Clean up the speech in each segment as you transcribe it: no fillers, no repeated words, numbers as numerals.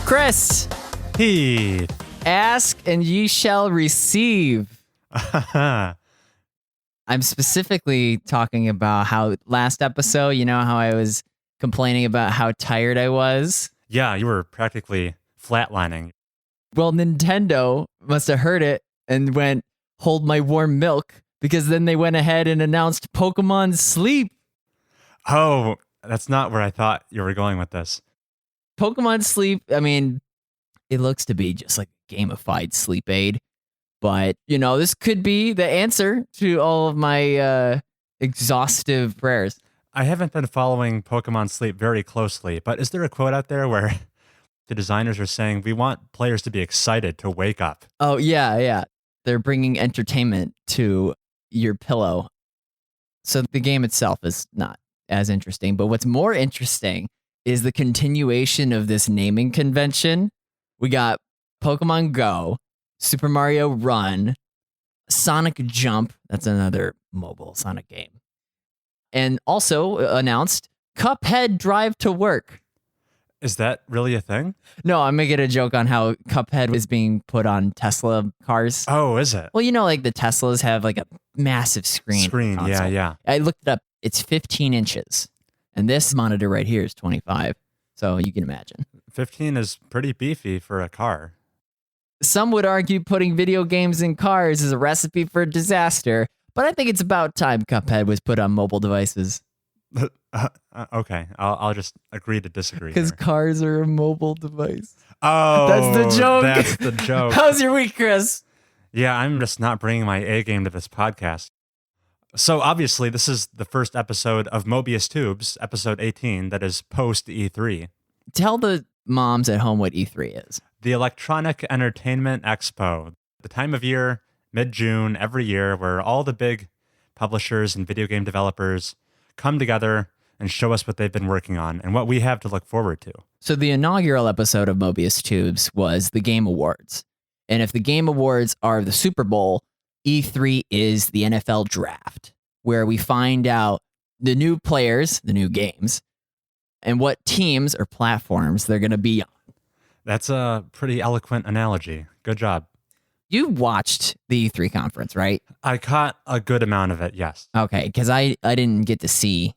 Chris, Heath. ask and ye shall receive. I'm specifically talking about how last episode, you know how I was complaining about how tired I was? Yeah, you were practically flatlining. Well, Nintendo must have heard it and went, hold my warm milk, because then they went ahead and announced Pokemon Sleep. Oh, that's not where I thought you were going with this. Pokemon Sleep, I mean, it looks to be just like a gamified sleep aid. But, you know, this could be the answer to all of my exhaustive prayers. I haven't been following Pokemon Sleep very closely, but is there a quote out there where the designers are saying, we want players to be excited to wake up? Oh, yeah. They're bringing entertainment to your pillow. So the game itself is not as interesting. But what's more interesting is the continuation of this naming convention. We got Pokemon Go, Super Mario Run, Sonic Jump. That's another mobile Sonic game. And also announced Cuphead Drive to Work. Is that really a thing? No, I'm making a joke on how Cuphead is being put on Tesla cars. Oh, is it? Well, you know, like the Teslas have like a massive screen. Yeah. I looked it up. It's 15 inches. And this monitor right here is 25. So you can imagine. 15 is pretty beefy for a car. Some would argue putting video games in cars is a recipe for disaster, but I think it's about time Cuphead was put on mobile devices. Okay, I'll just agree to disagree. Because cars are a mobile device. Oh, that's the joke. That's the joke. How's your week, Chris? Yeah, I'm just not bringing my A game to this podcast. So obviously, this is the first episode of Mobius Tubes, episode 18, that is post E3. Tell the moms at home what E3 is. The Electronic Entertainment Expo, the time of year, mid-June, every year, where all the big publishers and video game developers come together and show us what they've been working on and what we have to look forward to. So the inaugural episode of Mobius Tubes was the Game Awards. And if the Game Awards are the Super Bowl, E3 is the NFL Draft, where we find out the new players, the new games, and what teams or platforms they're going to be on. That's a pretty eloquent analogy. Good job. You watched the E3 conference, right? I caught a good amount of it, yes. Okay, because I didn't get to see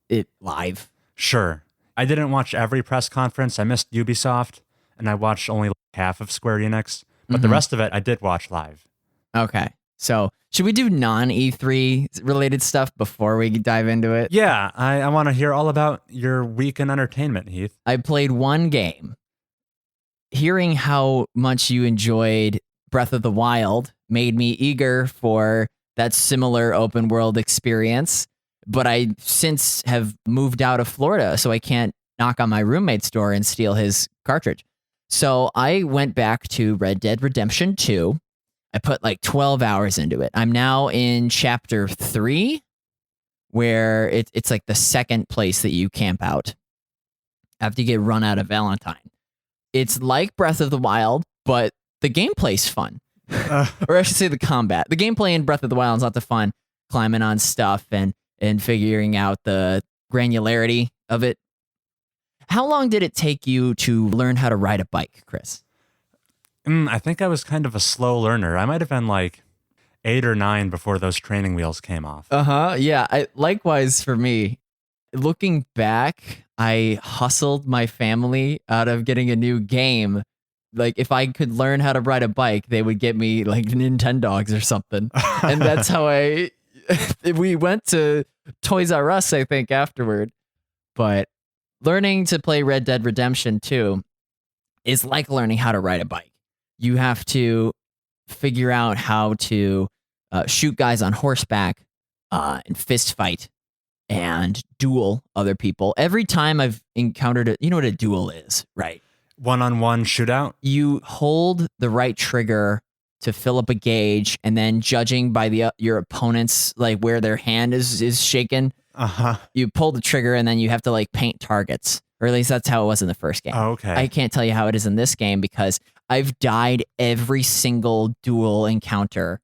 it live. Sure. I didn't watch every press conference. I missed Ubisoft, and I watched only half of Square Enix. But the rest of it, I did watch live. Okay. So should we do non-E3 related stuff before we dive into it? Yeah, I want to hear all about your week in entertainment, Heath. I played one game. Hearing how much you enjoyed Breath of the Wild made me eager for that similar open world experience. But I since have moved out of Florida, so I can't knock on my roommate's door and steal his cartridge. So I went back to Red Dead Redemption 2. I put like 12 hours into it. I'm now in chapter 3, where it's like the second place that you camp out after you get run out of Valentine. It's like Breath of the Wild, but the gameplay's fun. Or I should say the combat. The gameplay in Breath of the Wild is not the fun, climbing on stuff and figuring out the granularity of it. How long did it take you to learn how to ride a bike, Chris? I think I was kind of a slow learner. I might have been like 8 or 9 before those training wheels came off. Yeah. Likewise for me. Looking back, I hustled my family out of getting a new game. Like if I could learn how to ride a bike, they would get me like Nintendogs or something. And that's how we went to Toys R Us, I think, afterward. But learning to play Red Dead Redemption 2 is like learning how to ride a bike. You have to figure out how to shoot guys on horseback and fist fight and duel other people. Every time I've encountered you know what a duel is, right? One-on-one shootout? You hold the right trigger to fill up a gauge, and then judging by your opponent's, like where their hand is shaken, you pull the trigger, and then you have to like paint targets. Or at least that's how it was in the first game. Oh, okay. I can't tell you how it is in this game because I've died every single duel encounter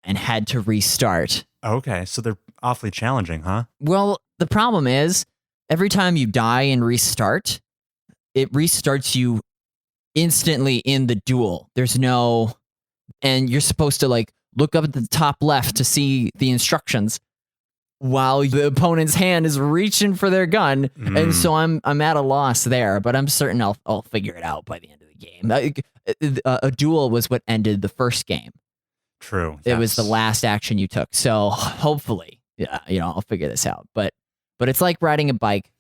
and had to restart. Okay, so they're awfully challenging, huh? Well, the problem is every time you die and restart, it restarts you instantly in the duel. There's no, and you're supposed to like look up at the top left to see the instructions while the opponent's hand is reaching for their gun. And so I'm at a loss there, but I'm certain I'll figure it out by the end of the game. A duel was what ended the first game. True. It was the last action you took. So hopefully, I'll figure this out. But it's like riding a bike.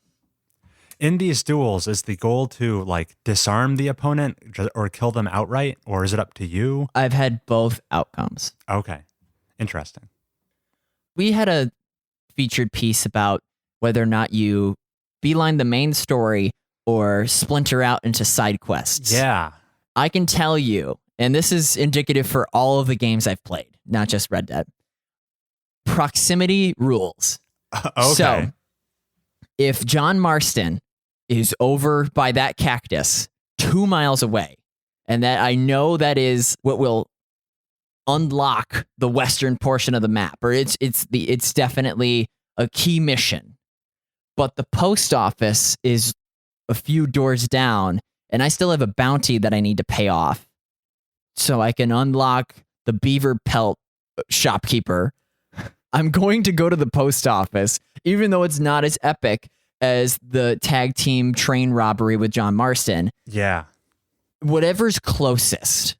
In these duels, is the goal to like disarm the opponent or kill them outright, or is it up to you? I've had both outcomes. Okay. Interesting. We had a featured piece about whether or not you beeline the main story or splinter out into side quests. Yeah. I can tell you, and this is indicative for all of the games I've played, not just Red Dead. Proximity rules. Okay. So, if John Marston is over by that cactus 2 miles away, and that I know that is what will unlock the western portion of the map, or it's definitely a key mission. But the post office is a few doors down, and I still have a bounty that I need to pay off, so I can unlock the beaver pelt shopkeeper. I'm going to go to the post office, even though it's not as epic as the tag team train robbery with John Marston. Yeah. Whatever's closest.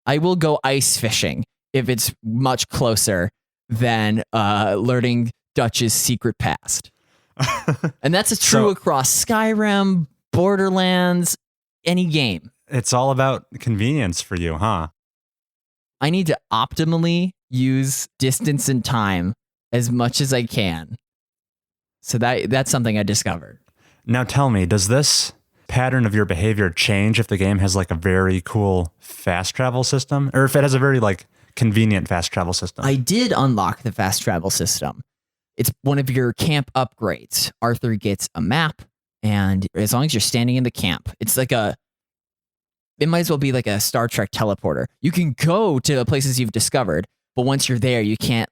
I will go ice fishing if it's much closer than learning Dutch's secret past. And that's true across Skyrim, Borderlands, any game. It's all about convenience for you, huh? I need to optimally use distance and time as much as I can. So that's something I discovered. Now tell me, does this pattern of your behavior change if the game has like a very cool fast travel system, or if it has a very like convenient fast travel system? I did unlock the fast travel system. It's one of your camp upgrades. Arthur gets a map, and as long as you're standing in the camp, it's like it might as well be like a Star Trek teleporter. You can go to the places you've discovered, but once you're there, you can't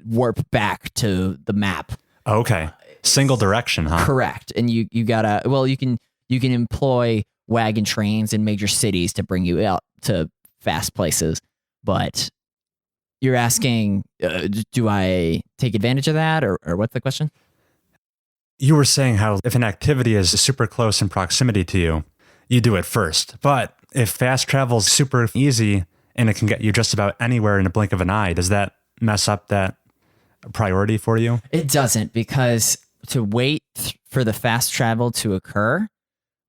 warp back to the map. Okay. Single direction, huh? Correct. And you gotta, well, you can employ wagon trains in major cities to bring you out to fast places, but you're asking, do I take advantage of that, or what's the question? You were saying how if an activity is super close in proximity to you, you do it first. But if fast travel is super easy and it can get you just about anywhere in a blink of an eye, does that mess up that priority for you? It doesn't, because to wait for the fast travel to occur,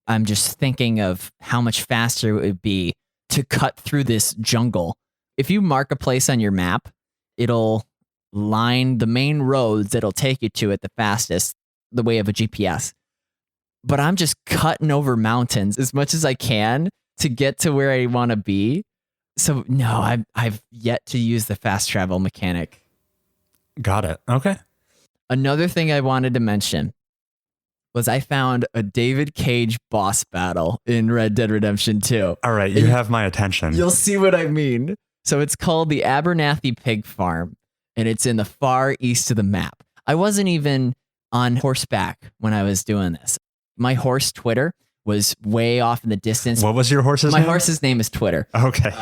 I'm just thinking of how much faster it would be to cut through this jungle. If you mark a place on your map, it'll line the main roads that'll take you to it the fastest, the way of a GPS. But I'm just cutting over mountains as much as I can to get to where I want to be. So no, I've yet to use the fast travel mechanic. Got it. Okay. Another thing I wanted to mention was I found a David Cage boss battle in Red Dead Redemption 2. All right, you have my attention. You'll see what I mean. So it's called the Abernathy Pig Farm, and it's in the far east of the map. I wasn't even on horseback when I was doing this. My horse, Twitter, was way off in the distance. What was your horse's name? My horse's name is Twitter. Okay.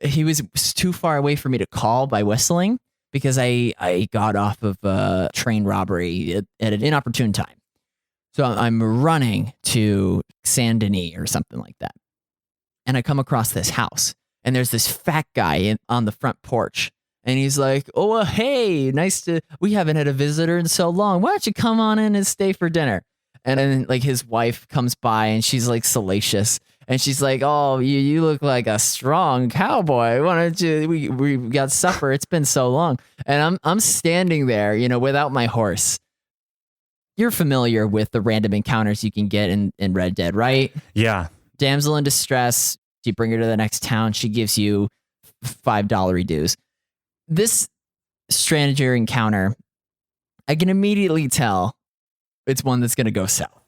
He was too far away for me to call by whistling, because I got off of a train robbery at an inopportune time. So I'm running to Saint Denis or something like that. And I come across this house, and there's this fat guy on the front porch. And he's like, oh, hey, we haven't had a visitor in so long. Why don't you come on in and stay for dinner? And then like his wife comes by, and she's like salacious. And she's like, oh, you look like a strong cowboy. Why don't you, we got supper. It's been so long. And I'm standing there, without my horse. You're familiar with the random encounters you can get in Red Dead, right? Yeah. Damsel in distress. You bring her to the next town. She gives you $5 dues. This stranger encounter, I can immediately tell it's one that's going to go south.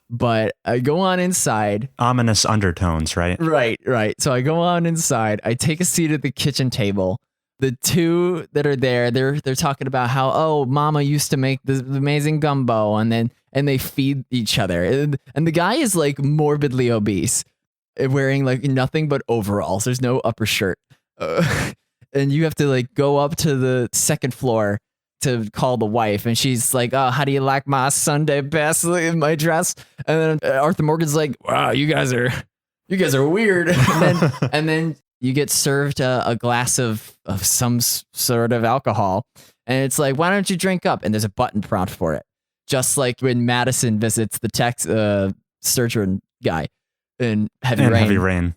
But I go on inside. Ominous undertones, right? Right. So I go on inside. I take a seat at the kitchen table. the two that are there, they're talking about how, oh, mama used to make this amazing gumbo, and they feed each other. And the guy is like morbidly obese, wearing like nothing but overalls. There's no upper shirt. And you have to like go up to the second floor to call the wife, and she's like, oh, how do you like my Sunday best in my dress? And then Arthur Morgan's like, wow, you guys are weird. And then you get served a glass of some sort of alcohol, and it's like, why don't you drink up? And there's a button prompt for it, just like when Madison visits the tech surgeon guy in Heavy Rain.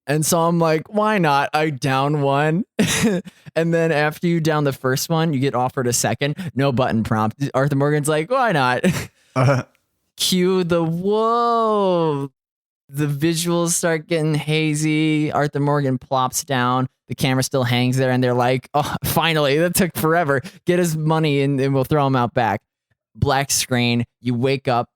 And so I'm like, why not? I down one. And then after you down the first one, you get offered a second. No button prompt. Arthur Morgan's like, why not? Cue the whoa. The visuals start getting hazy. Arthur Morgan plops down. The camera still hangs there. And they're like, oh, finally, that took forever. Get his money and we'll throw him out back. Black screen. You wake up.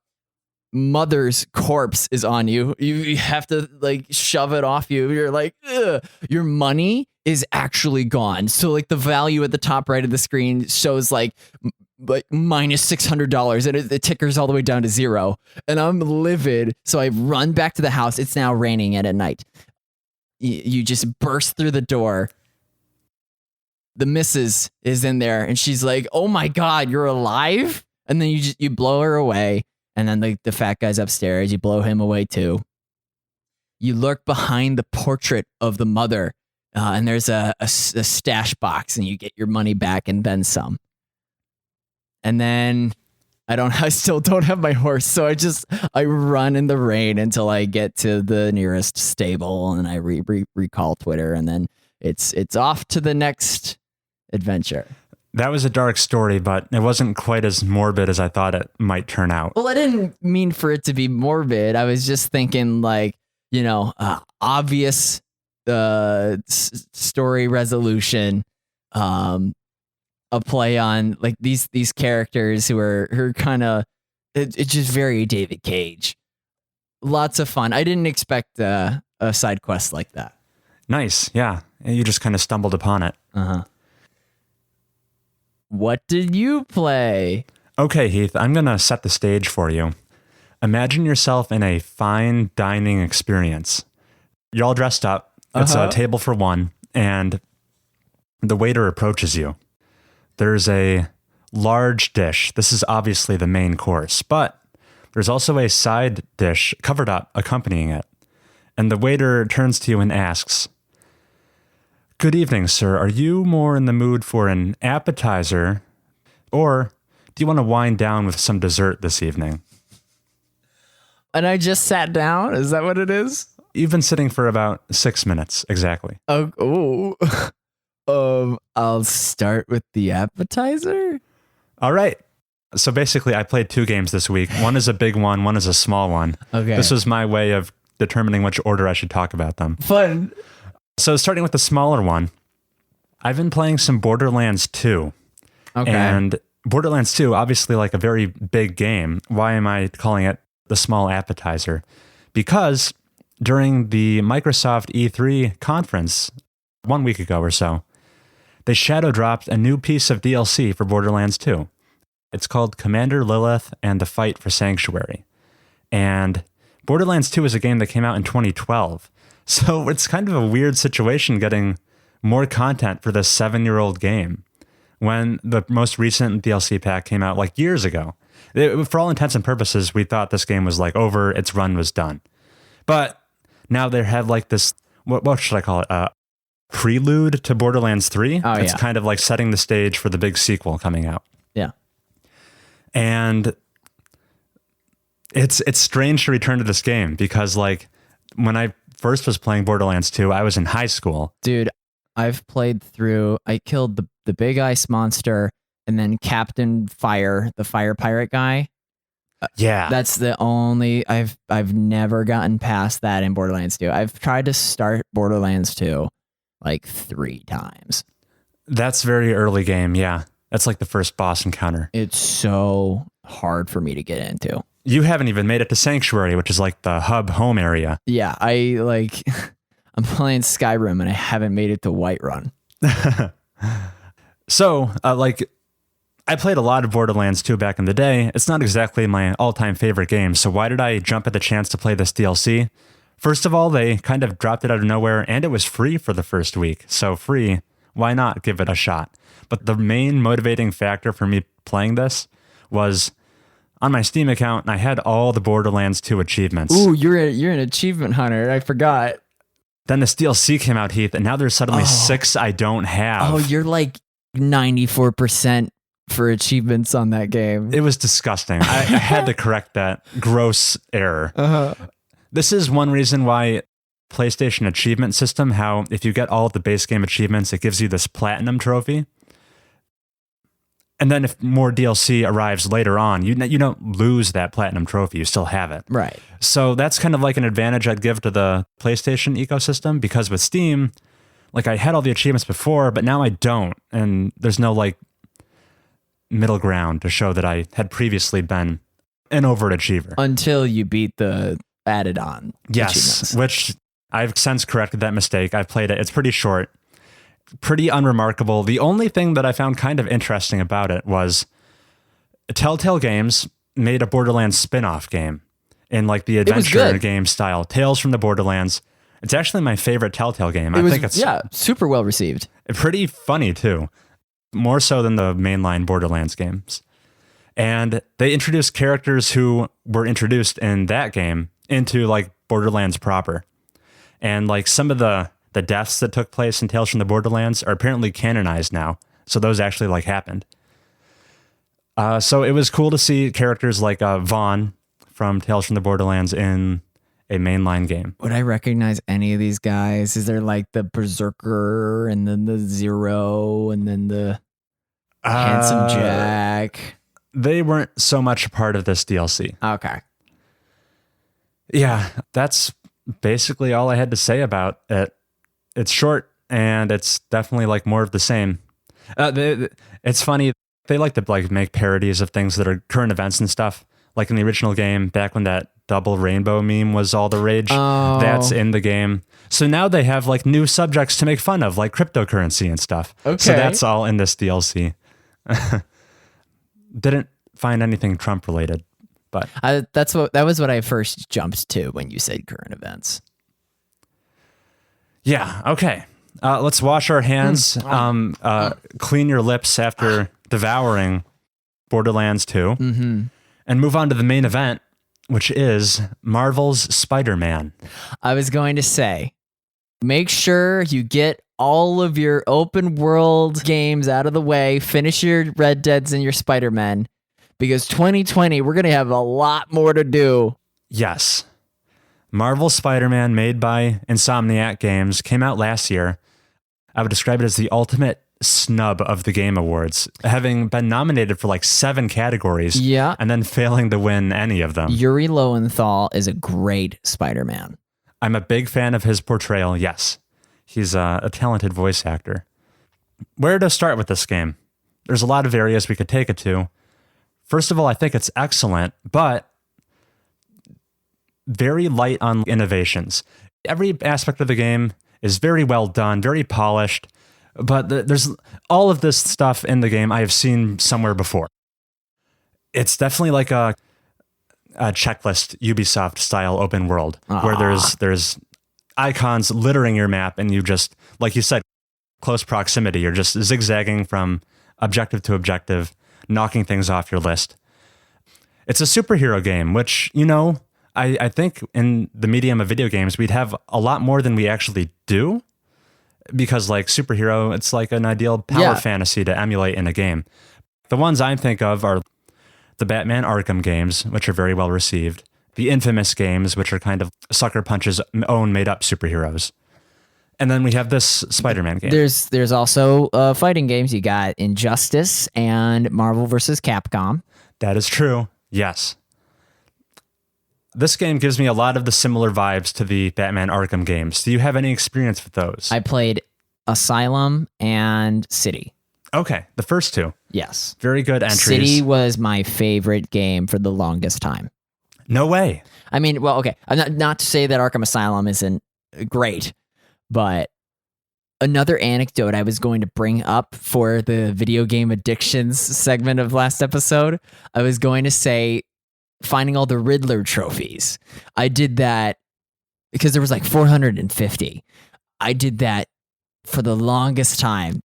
Mother's corpse is on you. You have to like shove it off you. You're like, ugh. Your money is actually gone. So like the value at the top right of the screen shows like minus $600, and it tickers all the way down to zero. And I'm livid. So I run back to the house. It's now raining at night. You just burst through the door. The missus is in there, and she's like, "Oh my God, you're alive!" And then you blow her away. And then the fat guy's upstairs. You blow him away too. You lurk behind the portrait of the mother, and there's a stash box, and you get your money back and then some. And then I still don't have my horse, so I run in the rain until I get to the nearest stable, and I recall Twitter, and then it's off to the next adventure. That was a dark story, but it wasn't quite as morbid as I thought it might turn out. Well, I didn't mean for it to be morbid. I was just thinking like, obvious story resolution, a play on like these characters who are kind of, it's just very David Cage. Lots of fun. I didn't expect a side quest like that. Nice. Yeah. You just kind of stumbled upon it. Uh-huh. What did you play? Okay, Heath, I'm going to set the stage for you. Imagine yourself in a fine dining experience. You're all dressed up. It's a table for one, and the waiter approaches you. There's a large dish. This is obviously the main course, but there's also a side dish covered up accompanying it. And the waiter turns to you and asks, "Good evening, sir. Are you more in the mood for an appetizer, or do you want to wind down with some dessert this evening?" And I just sat down? Is that what it is? You've been sitting for about 6 minutes, exactly. Oh, I'll start with the appetizer. All right. So basically, I played 2 games this week. One is a big one is a small one. Okay. This was my way of determining which order I should talk about them. Fun. So starting with the smaller one, I've been playing some Borderlands 2. Okay. And Borderlands 2, obviously like a very big game. Why am I calling it the small appetizer? Because during the Microsoft E3 conference 1 week ago or so, they shadow dropped a new piece of DLC for Borderlands 2. It's called Commander Lilith and the Fight for Sanctuary. And Borderlands 2 is a game that came out in 2012. So it's kind of a weird situation getting more content for this 7-year-old game when the most recent DLC pack came out like years ago. For all intents and purposes, we thought this game was like over, its run was done. But now they have like this, what should I call it? Prelude to Borderlands 3. Oh, it's yeah. kind of like setting the stage for the big sequel coming out. Yeah. And it's strange to return to this game because like when I first was playing Borderlands 2, I was in high school. Dude, I've played through, I killed the big ice monster and then Captain Fire, the fire pirate guy. Yeah. That's the only, I've never gotten past that in Borderlands 2. I've tried to start Borderlands 2 like 3 times. That's very early game. Yeah. That's like the first boss encounter. It's so hard for me to get into. You haven't even made it to Sanctuary, which is like the hub home area. Yeah, I'm playing Skyrim and I haven't made it to Whiterun. So, I played a lot of Borderlands 2 back in the day. It's not exactly my all-time favorite game, so why did I jump at the chance to play this DLC? First of all, they kind of dropped it out of nowhere, and it was free for the first week. So free, why not give it a shot? But the main motivating factor for me playing this was on my Steam account, I had all the Borderlands 2 achievements. Ooh, you're an achievement hunter. I forgot. Then this DLC came out, Heath, and now there's suddenly 6 I don't have. Oh, you're like 94% for achievements on that game. It was disgusting. I had to correct that gross error. Uh-huh. This is one reason why PlayStation achievement system, how if you get all of the base game achievements, it gives you this platinum trophy. And then if more DLC arrives later on, you don't lose that platinum trophy. You still have it. Right. So that's kind of like an advantage I'd give to the PlayStation ecosystem, because with Steam, like I had all the achievements before, but now I don't. And there's no like middle ground to show that I had previously been an overachiever. Until you beat the added on. Yes, which I've since corrected that mistake. I've played it. It's pretty short. Pretty unremarkable. The only thing that I found kind of interesting about it was Telltale Games made a Borderlands spin-off game in like the adventure game style, Tales from the Borderlands. It's actually my favorite Telltale game. I think it's super well received. Pretty funny too, more so than the mainline Borderlands games. And they introduced characters who were introduced in that game into like Borderlands proper. And like some of the deaths that took place in Tales from the Borderlands are apparently canonized now. So those actually like happened. So it was cool to see characters like Vaughn from Tales from the Borderlands in a mainline game. Would I recognize any of these guys? Is there like the Berserker and then the Zero and then the Handsome Jack? They weren't so much a part of this DLC. Okay. Yeah, that's basically all I had to say about it. It's short, and it's definitely like more of the same. It's funny. They like to like make parodies of things that are current events and stuff. Like in the original game, back when that double rainbow meme was all the rage, that's in the game. So now they have like new subjects to make fun of, like cryptocurrency and stuff. Okay. So that's all in this DLC. Didn't find anything Trump related, but that was what I first jumped to when you said current events. Yeah. Okay. Let's wash our hands. Clean your lips after devouring Borderlands 2, and move on to the main event, which is Marvel's Spider-Man. I was going to say, make sure you get all of your open world games out of the way. Finish your Red Deads and your Spider-Man, because 2020 we're going to have a lot more to do. Yes. Marvel Spider-Man, made by Insomniac Games, came out last year. I would describe it as the ultimate snub of the Game Awards, having been nominated for like 7 categories, and then failing to win any of them. Yuri Lowenthal is a great Spider-Man. I'm a big fan of his portrayal, yes. He's a talented voice actor. Where to start with this game? There's a lot of areas we could take it to. First of all, I think it's excellent, but very light on innovations. Every aspect of the game is very well done, very polished, but there's all of this stuff in the game I have seen somewhere before. It's definitely like a checklist Ubisoft style open world where there's icons littering your map, and you just, like you said, close proximity. You're just zigzagging from objective to objective, knocking things off your list. It's a superhero game, which, I think in the medium of video games, we'd have a lot more than we actually do, because like superhero, it's like an ideal power fantasy to emulate in a game. The ones I think of are the Batman Arkham games, which are very well received. The Infamous games, which are kind of Sucker Punch's own made up superheroes. And then we have this Spider-Man game. There's also fighting games. You got Injustice and Marvel vs. Capcom. That is true. Yes. This game gives me a lot of the similar vibes to the Batman Arkham games. Do you have any experience with those? I played Asylum and City. Okay, the first 2. Yes. Very good entries. City was my favorite game for the longest time. No way. I mean, well, okay. Not to say that Arkham Asylum isn't great, but Another anecdote I was going to bring up for the video game addictions segment of last episode, I was going to say finding all the Riddler trophies. I did that because there was like 450. I did that for the longest time.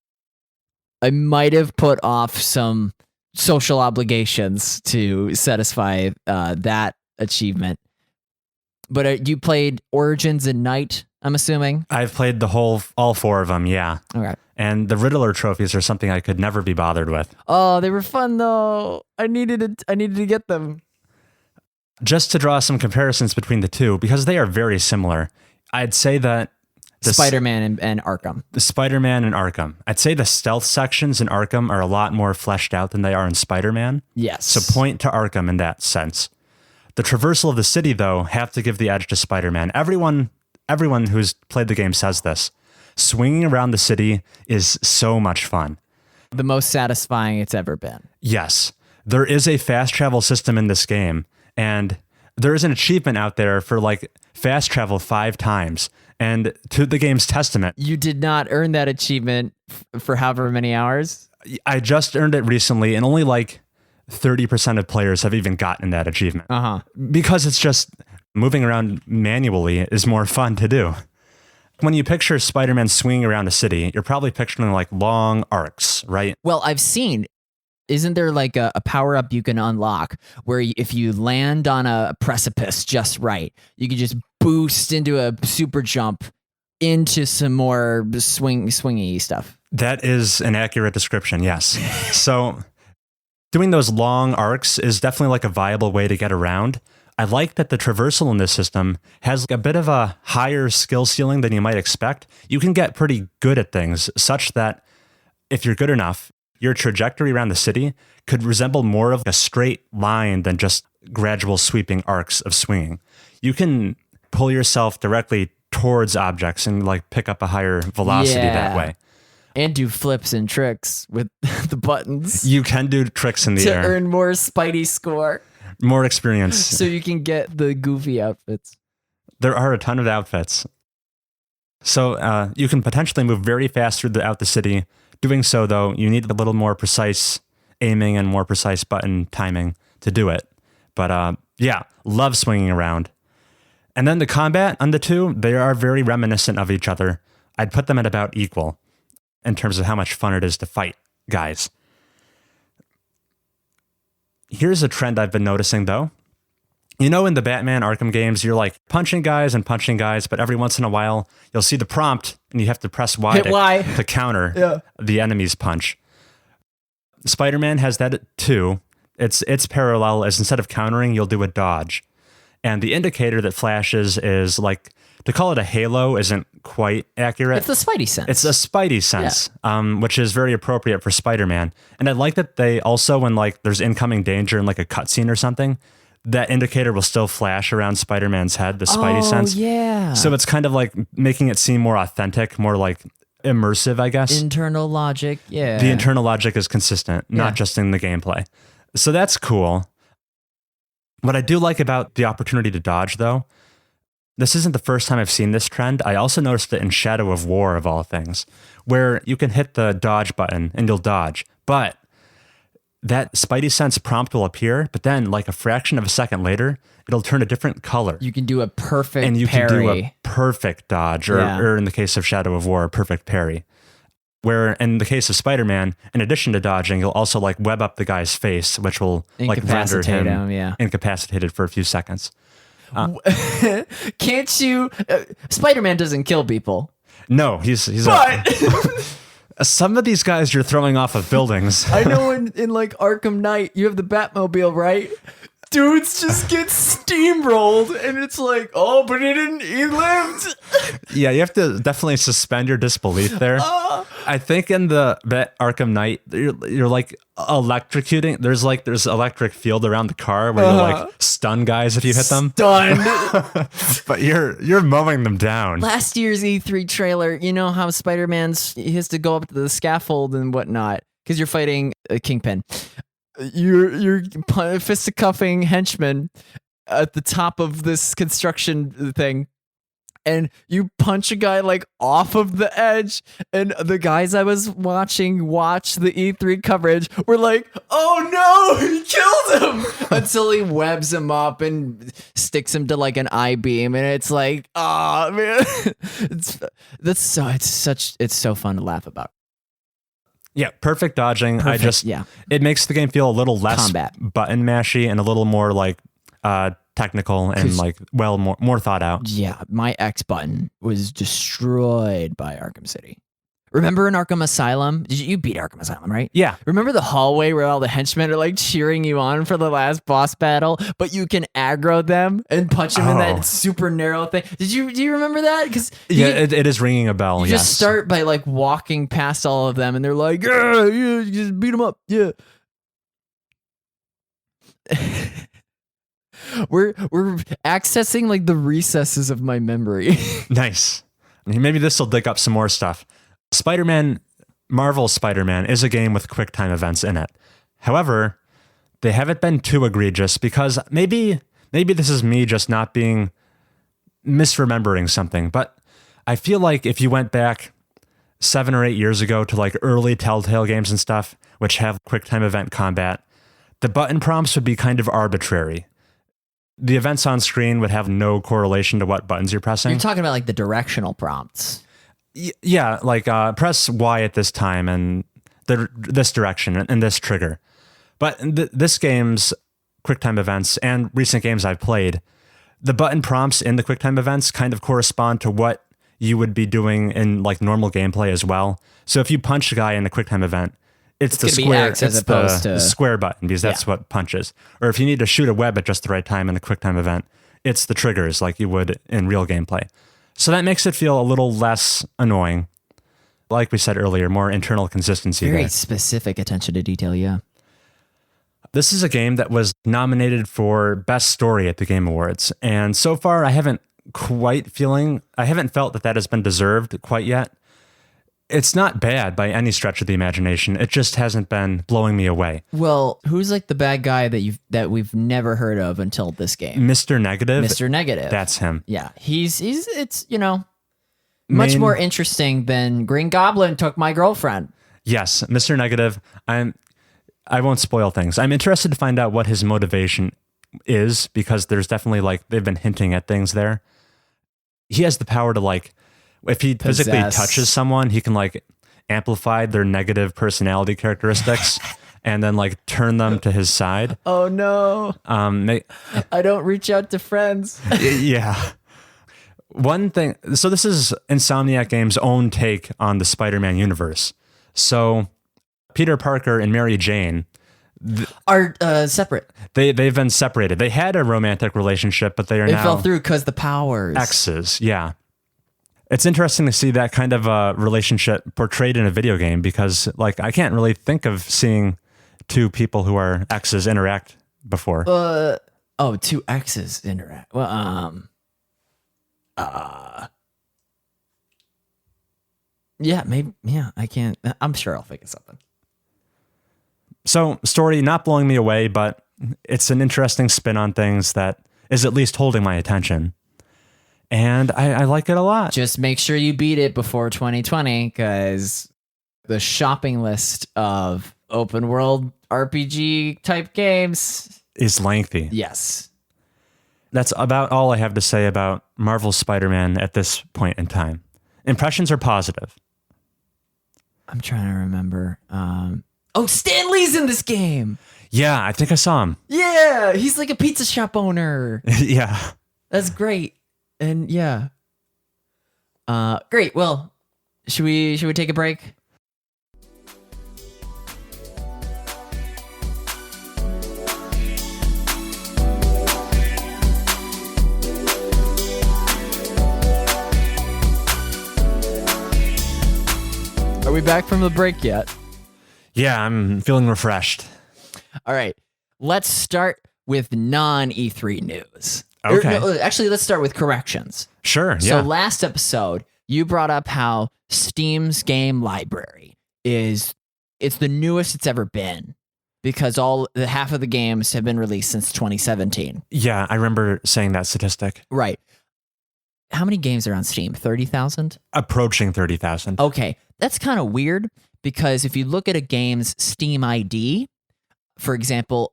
I might have put off some social obligations to satisfy that achievement. But you played Origins and Night, I'm assuming? I've played all 4 of them, yeah. Okay. And the Riddler trophies are something I could never be bothered with. Oh, they were fun though. I needed to get them. Just to draw some comparisons between the two, because they are very similar, I'd say that Spider-Man and Arkham. The Spider-Man and Arkham. I'd say the stealth sections in Arkham are a lot more fleshed out than they are in Spider-Man. Yes. So point to Arkham in that sense. The traversal of the city, though, have to give the edge to Spider-Man. Everyone who's played the game says this. Swinging around the city is so much fun. The most satisfying it's ever been. Yes. There is a fast travel system in this game, and there is an achievement out there for like fast travel 5 times. And to the game's testament, you did not earn that achievement for however many hours. I just earned it recently, and only like 30% of players have even gotten that achievement. Because it's just moving around manually is more fun to do. When you picture Spider-Man swinging around a city, you're probably picturing like long arcs, right? Well, I've seen, isn't there like a power-up you can unlock where if you land on a precipice just right, you can just boost into a super jump into some more swingy stuff? That is an accurate description, yes. So doing those long arcs is definitely like a viable way to get around. I like that the traversal in this system has a bit of a higher skill ceiling than you might expect. You can get pretty good at things such that if you're good enough, your trajectory around the city could resemble more of a straight line than just gradual sweeping arcs of swinging. You can pull yourself directly towards objects and like pick up a higher velocity that way. And do flips and tricks with the buttons. You can do tricks in the air. To earn more Spidey score. More experience. So you can get the goofy outfits. There are a ton of outfits. So you can potentially move very fast throughout the city. Doing so, though, you need a little more precise aiming and more precise button timing to do it. But yeah, love swinging around. And then the combat on the two, they are very reminiscent of each other. I'd put them at about equal in terms of how much fun it is to fight guys. Here's a trend I've been noticing, though. You know, in the Batman Arkham games, you're like punching guys, but every once in a while, you'll see the prompt and you have to press Y to counter the enemy's punch. Spider-Man has that too. It's parallel, as instead of countering, you'll do a dodge. And the indicator that flashes is like, to call it a halo isn't quite accurate. It's the Spidey sense. It's a Spidey sense, which is very appropriate for Spider-Man. And I like that they also, when like there's incoming danger in like a cutscene or something, that indicator will still flash around Spider-Man's head, the Spidey sense. Yeah. So it's kind of like making it seem more authentic, more like immersive, I guess. Internal logic, yeah. The internal logic is consistent, not just in the gameplay. So that's cool. What I do like about the opportunity to dodge, though, this isn't the first time I've seen this trend. I also noticed it in Shadow of War, of all things, where you can hit the dodge button and you'll dodge. But that Spidey sense prompt will appear, but then like a fraction of a second later, it'll turn a different color. You can do a perfect and you parry. can do a perfect dodge, or in the case of Shadow of War, a perfect parry. Where in the case of Spider-Man, in addition to dodging, you'll also like web up the guy's face, which will like render him incapacitated for a few seconds. Can't you? Spider-Man doesn't kill people. No, he's some of these guys you're throwing off of buildings. I know in like Arkham Knight, you have the Batmobile, right? Dudes just get steamrolled, and it's like, oh, but he lived. Yeah, you have to definitely suspend your disbelief there. I think in the Arkham Knight, you're like electrocuting. There's electric field around the car where you like stun guys if you hit them. Stunned. But you're mowing them down. Last year's E3 trailer, you know how he has to go up to the scaffold and whatnot because you're fighting a Kingpin. You're fisticuffing henchmen at the top of this construction thing, and you punch a guy like off of the edge, and the guys I was watching watch the E3 coverage were like, oh no, he killed him, until he webs him up and sticks him to like an I-beam, and it's like, oh man, it's so fun to laugh about. Yeah, perfect dodging. It makes the game feel a little less combat button mashy and a little more like technical and like more thought out. Yeah, my X button was destroyed by Arkham City. Remember in Arkham Asylum? You beat Arkham Asylum, right? Yeah. Remember the hallway where all the henchmen are like cheering you on for the last boss battle, but you can aggro them and punch them in that super narrow thing? Do you remember that? Because it is ringing a bell. You just start by like walking past all of them, and they're like, yeah, you just beat them up, yeah. We're accessing like the recesses of my memory. Nice. Maybe this will dig up some more stuff. Marvel's Spider-Man is a game with QuickTime events in it. However, they haven't been too egregious, because maybe this is me just not being misremembering something, but I feel like if you went back 7 or 8 years ago to like early Telltale games and stuff, which have QuickTime event combat, the button prompts would be kind of arbitrary. The events on screen would have no correlation to what buttons you're pressing. You're talking about like the directional prompts. Yeah, like press Y at this time and this direction and this trigger. But this game's QuickTime events and recent games I've played, the button prompts in the QuickTime events kind of correspond to what you would be doing in like normal gameplay as well. So if you punch a guy in the QuickTime event, it's the square, as opposed to square button, because that's what punches. Or if you need to shoot a web at just the right time in the QuickTime event, it's the triggers like you would in real gameplay. So that makes it feel a little less annoying. Like we said earlier, more internal consistency. Very specific attention to detail, yeah. This is a game that was nominated for Best Story at the Game Awards. And so far, I haven't felt that has been deserved quite yet. It's not bad by any stretch of the imagination. It just hasn't been blowing me away. Well, who's like the bad guy that we've never heard of until this game? Mr. Negative. Mr. Negative. That's him. Yeah. It's much more interesting than Green Goblin took my girlfriend. Yes, Mr. Negative. I won't spoil things. I'm interested to find out what his motivation is, because there's definitely like they've been hinting at things there. He has the power to like, if he physically touches someone, he can like amplify their negative personality characteristics and then like turn them to his side. Oh no. I don't reach out to friends. Yeah. One thing, so this is Insomniac Games' own take on the Spider-Man universe. So Peter Parker and Mary Jane are separate. They've been separated. They had a romantic relationship, but they fell through because the powers. Exes, yeah. It's interesting to see that kind of relationship portrayed in a video game, because like I can't really think of seeing two people who are exes interact before. Two exes interact. Well, yeah, maybe. Yeah, I can't. I'm sure I'll figure something. So, story not blowing me away, but it's an interesting spin on things that is at least holding my attention. And I like it a lot. Just make sure you beat it before 2020, because the shopping list of open world RPG type games is lengthy. Yes. That's about all I have to say about Marvel's Spider-Man at this point in time. Impressions are positive. I'm trying to remember. Stan Lee's in this game. Yeah, I think I saw him. Yeah, he's like a pizza shop owner. Yeah. That's great. And yeah. Great. Well, should we take a break? Are we back from the break yet? Yeah, I'm feeling refreshed. All right. Let's start with non-E3 news. Okay. Actually, let's start with corrections. Sure, yeah. So last episode, you brought up how Steam's game library it's the newest it's ever been, because half of the games have been released since 2017. Yeah, I remember saying that statistic. Right. how many games are on Steam? 30,000? Approaching 30,000. Okay, that's kind of weird because if you look at a game's Steam ID, for example,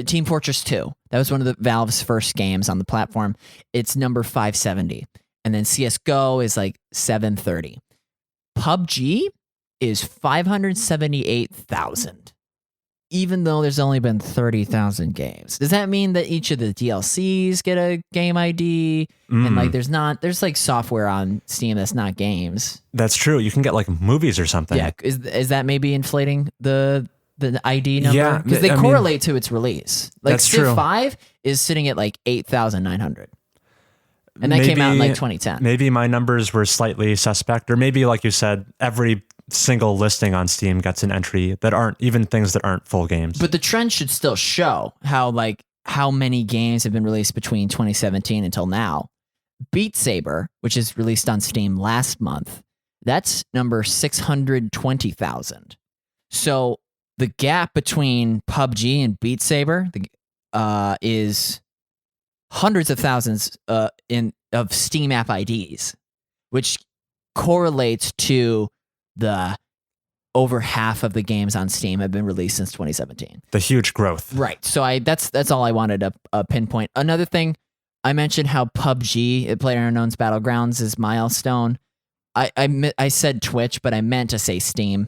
Team Fortress 2, that was one of the Valve's first games on the platform. It's number 570. And then CSGO is like 730. PUBG is 578,000. Even though there's only been 30,000 games. Does that mean that each of the DLCs get a game ID? And like there's like software on Steam that's not games. That's true. You can get like movies or something. Yeah, is that maybe inflating the ID number? Yeah, because they correlate to its release. Like that's Civ true. 5 is sitting at like 8,900. And that came out in like 2010. Maybe my numbers were slightly suspect, or maybe like you said, every single listing on Steam gets an entry that aren't even things that aren't full games. But the trend should still show how many games have been released between 2017 until now. Beat Saber, which is released on Steam last month, that's number 620,000. So the gap between PUBG and Beat Saber is hundreds of thousands of Steam app IDs, which correlates to the over half of the games on Steam have been released since 2017. The huge growth. Right. So that's all I wanted to pinpoint. Another thing, I mentioned how PUBG, PlayerUnknown's Battlegrounds, is milestone. I said Twitch, but I meant to say Steam.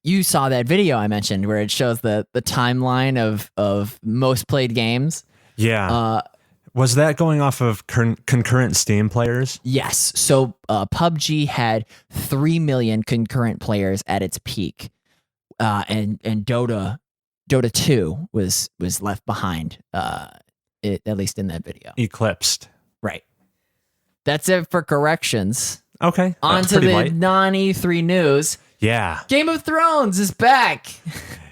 You saw that video I mentioned where it shows the timeline of most played games. Yeah. Was that going off of concurrent Steam players? Yes. So PUBG had 3 million concurrent players at its peak, and Dota 2 was left behind, at least in that video. Eclipsed. Right. That's it for corrections. Okay. On to the non-E3 news. Yeah. Game of Thrones is back.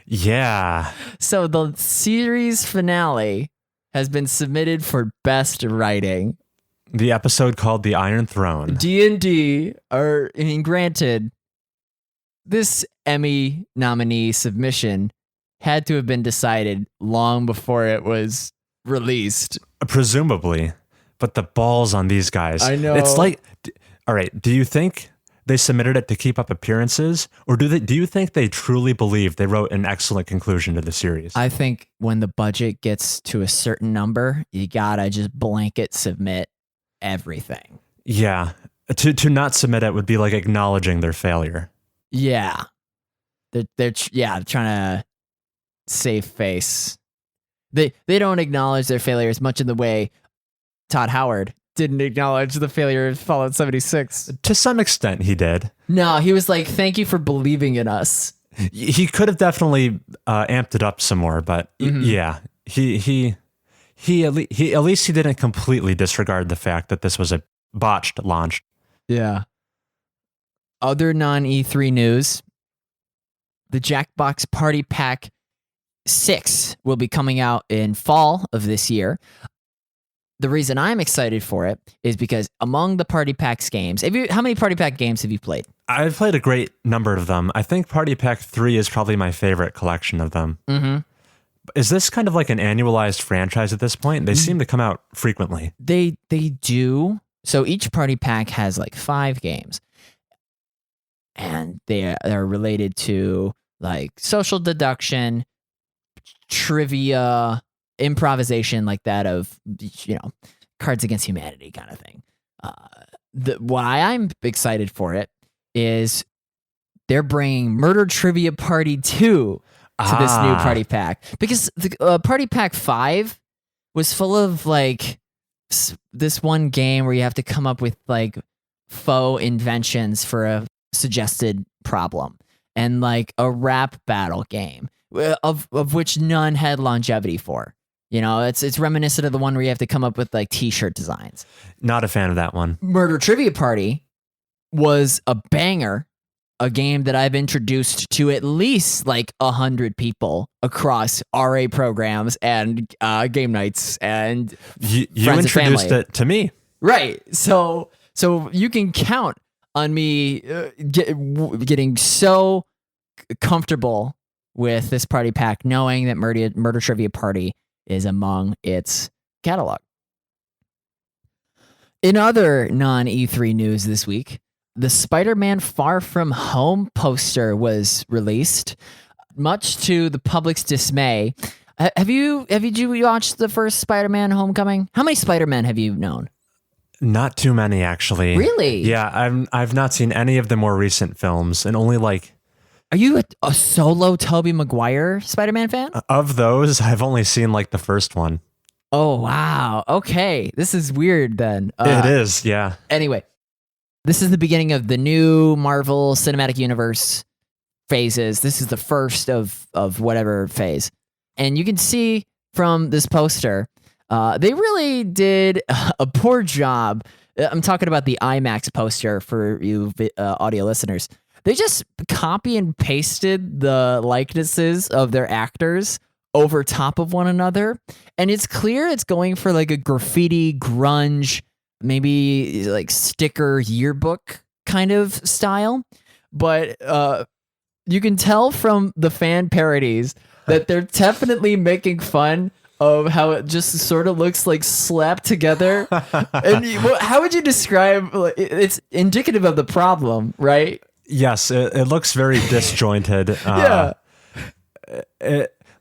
Yeah. So the series finale has been submitted for best writing. The episode called The Iron Throne. D&D granted, this Emmy nominee submission had to have been decided long before it was released. Presumably. But the balls on these guys. I know. It's like, all right, do you think they submitted it to keep up appearances, or do you think they truly believe they wrote an excellent conclusion to the series? I think when the budget gets to a certain number, you gotta just blanket submit everything. Yeah. To not submit it would be like acknowledging their failure. Yeah. They're trying to save face. They don't acknowledge their failures much in the way Todd Howard didn't acknowledge the failure of Fallout 76. To some extent, he did. No, he was like, thank you for believing in us. He could have definitely amped it up some more, but yeah, he at least he didn't completely disregard the fact that this was a botched launch. Yeah. Other non-E3 news, the Jackbox Party Pack 6 will be coming out in fall of this year. The reason I'm excited for it is because among the Party Packs games, how many Party Pack games have you played? I've played a great number of them. I think Party Pack 3 is probably my favorite collection of them. Mm-hmm. Is this kind of like an annualized franchise at this point? They seem to come out frequently. They do. So each Party Pack has like 5 games. And they're related to like social deduction, trivia, improvisation, like that of, Cards Against Humanity kind of thing. Why I'm excited for it is they're bringing Murder Trivia Party 2 to this new Party Pack, because the Party Pack 5 was full of like this one game where you have to come up with like faux inventions for a suggested problem, and like a rap battle game of which none had longevity for. It's reminiscent of the one where you have to come up with like t-shirt designs. Not a fan of that one. Murder Trivia Party was a banger, a game that I've introduced to at least like 100 people across RA programs and game nights, and you friends introduced and family. it to me. Right. So you can count on me getting so comfortable with this party pack, knowing that Murder Trivia Party is among its catalog. In other non-E3 news this week, the Spider-Man Far From Home poster was released, much to the public's dismay. Have you watched the first Spider-Man Homecoming? How many Spider-Man have you known? Not too many, actually. Really? Yeah, I've not seen any of the more recent films, and only like. Are you a solo Tobey Maguire Spider-Man fan? Of those, I've only seen like the first one. Oh, wow. Okay. This is weird then. It is, yeah. Anyway, this is the beginning of the new Marvel Cinematic Universe phases. This is the first of whatever phase. And you can see from this poster, they really did a poor job. I'm talking about the IMAX poster for you audio listeners. They just copy and pasted the likenesses of their actors over top of one another. And it's clear it's going for like a graffiti, grunge, maybe like sticker yearbook kind of style. But you can tell from the fan parodies that they're definitely making fun of how it just sort of looks like slapped together. And how would you describe, it's indicative of the problem, right? Yes, it looks very disjointed. Yeah.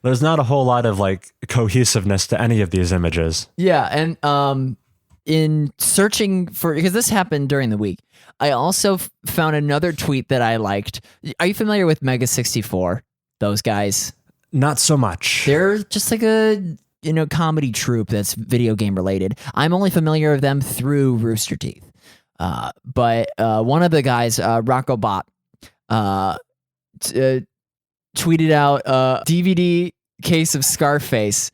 There's not a whole lot of like cohesiveness to any of these images. Yeah, and in searching for, because this happened during the week, I also found another tweet that I liked. Are you familiar with Mega 64? Those guys? Not so much. They're just like a comedy troupe that's video game related. I'm only familiar with them through Rooster Teeth. But one of the guys, Rocco Bot, tweeted out a DVD case of Scarface,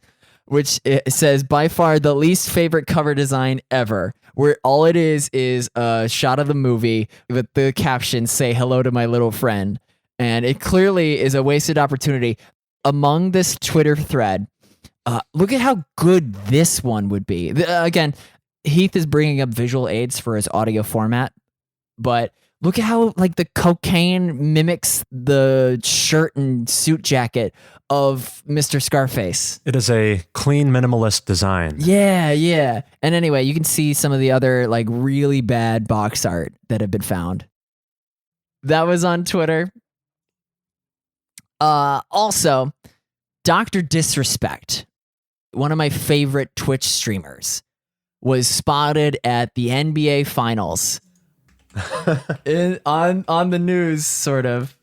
which it says, by far the least favorite cover design ever, where all it is a shot of the movie with the caption, "Say hello to my little friend." And it clearly is a wasted opportunity. Among this Twitter thread, look at how good this one would be. Again, Heath is bringing up visual aids for his audio format, but look at how like the cocaine mimics the shirt and suit jacket of Mr. Scarface. It is a clean, minimalist design. Yeah. And anyway, you can see some of the other like really bad box art that have been found. That was on Twitter. Also, Dr. Disrespect, one of my favorite Twitch streamers, was spotted at the NBA Finals on the news, sort of.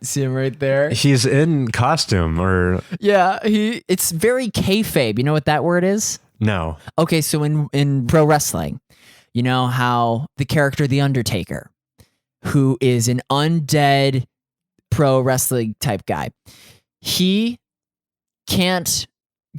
See him right there? He's in costume, or yeah, it's very kayfabe. You know what that word is? No. Okay, so in pro wrestling, you know how the character The Undertaker, who is an undead pro wrestling type guy, he can't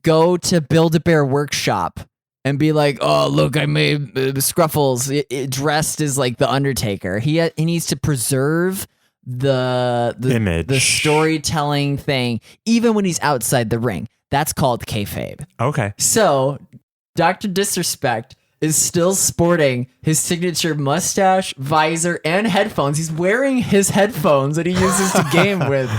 go to Build-A-Bear Workshop and be like, "Oh, look, I made Scruffles dressed as like the Undertaker." He needs to preserve the image, the storytelling thing, even when he's outside the ring. That's called kayfabe. Okay. So, Dr. Disrespect is still sporting his signature mustache, visor, and headphones. He's wearing his headphones that he uses to game with.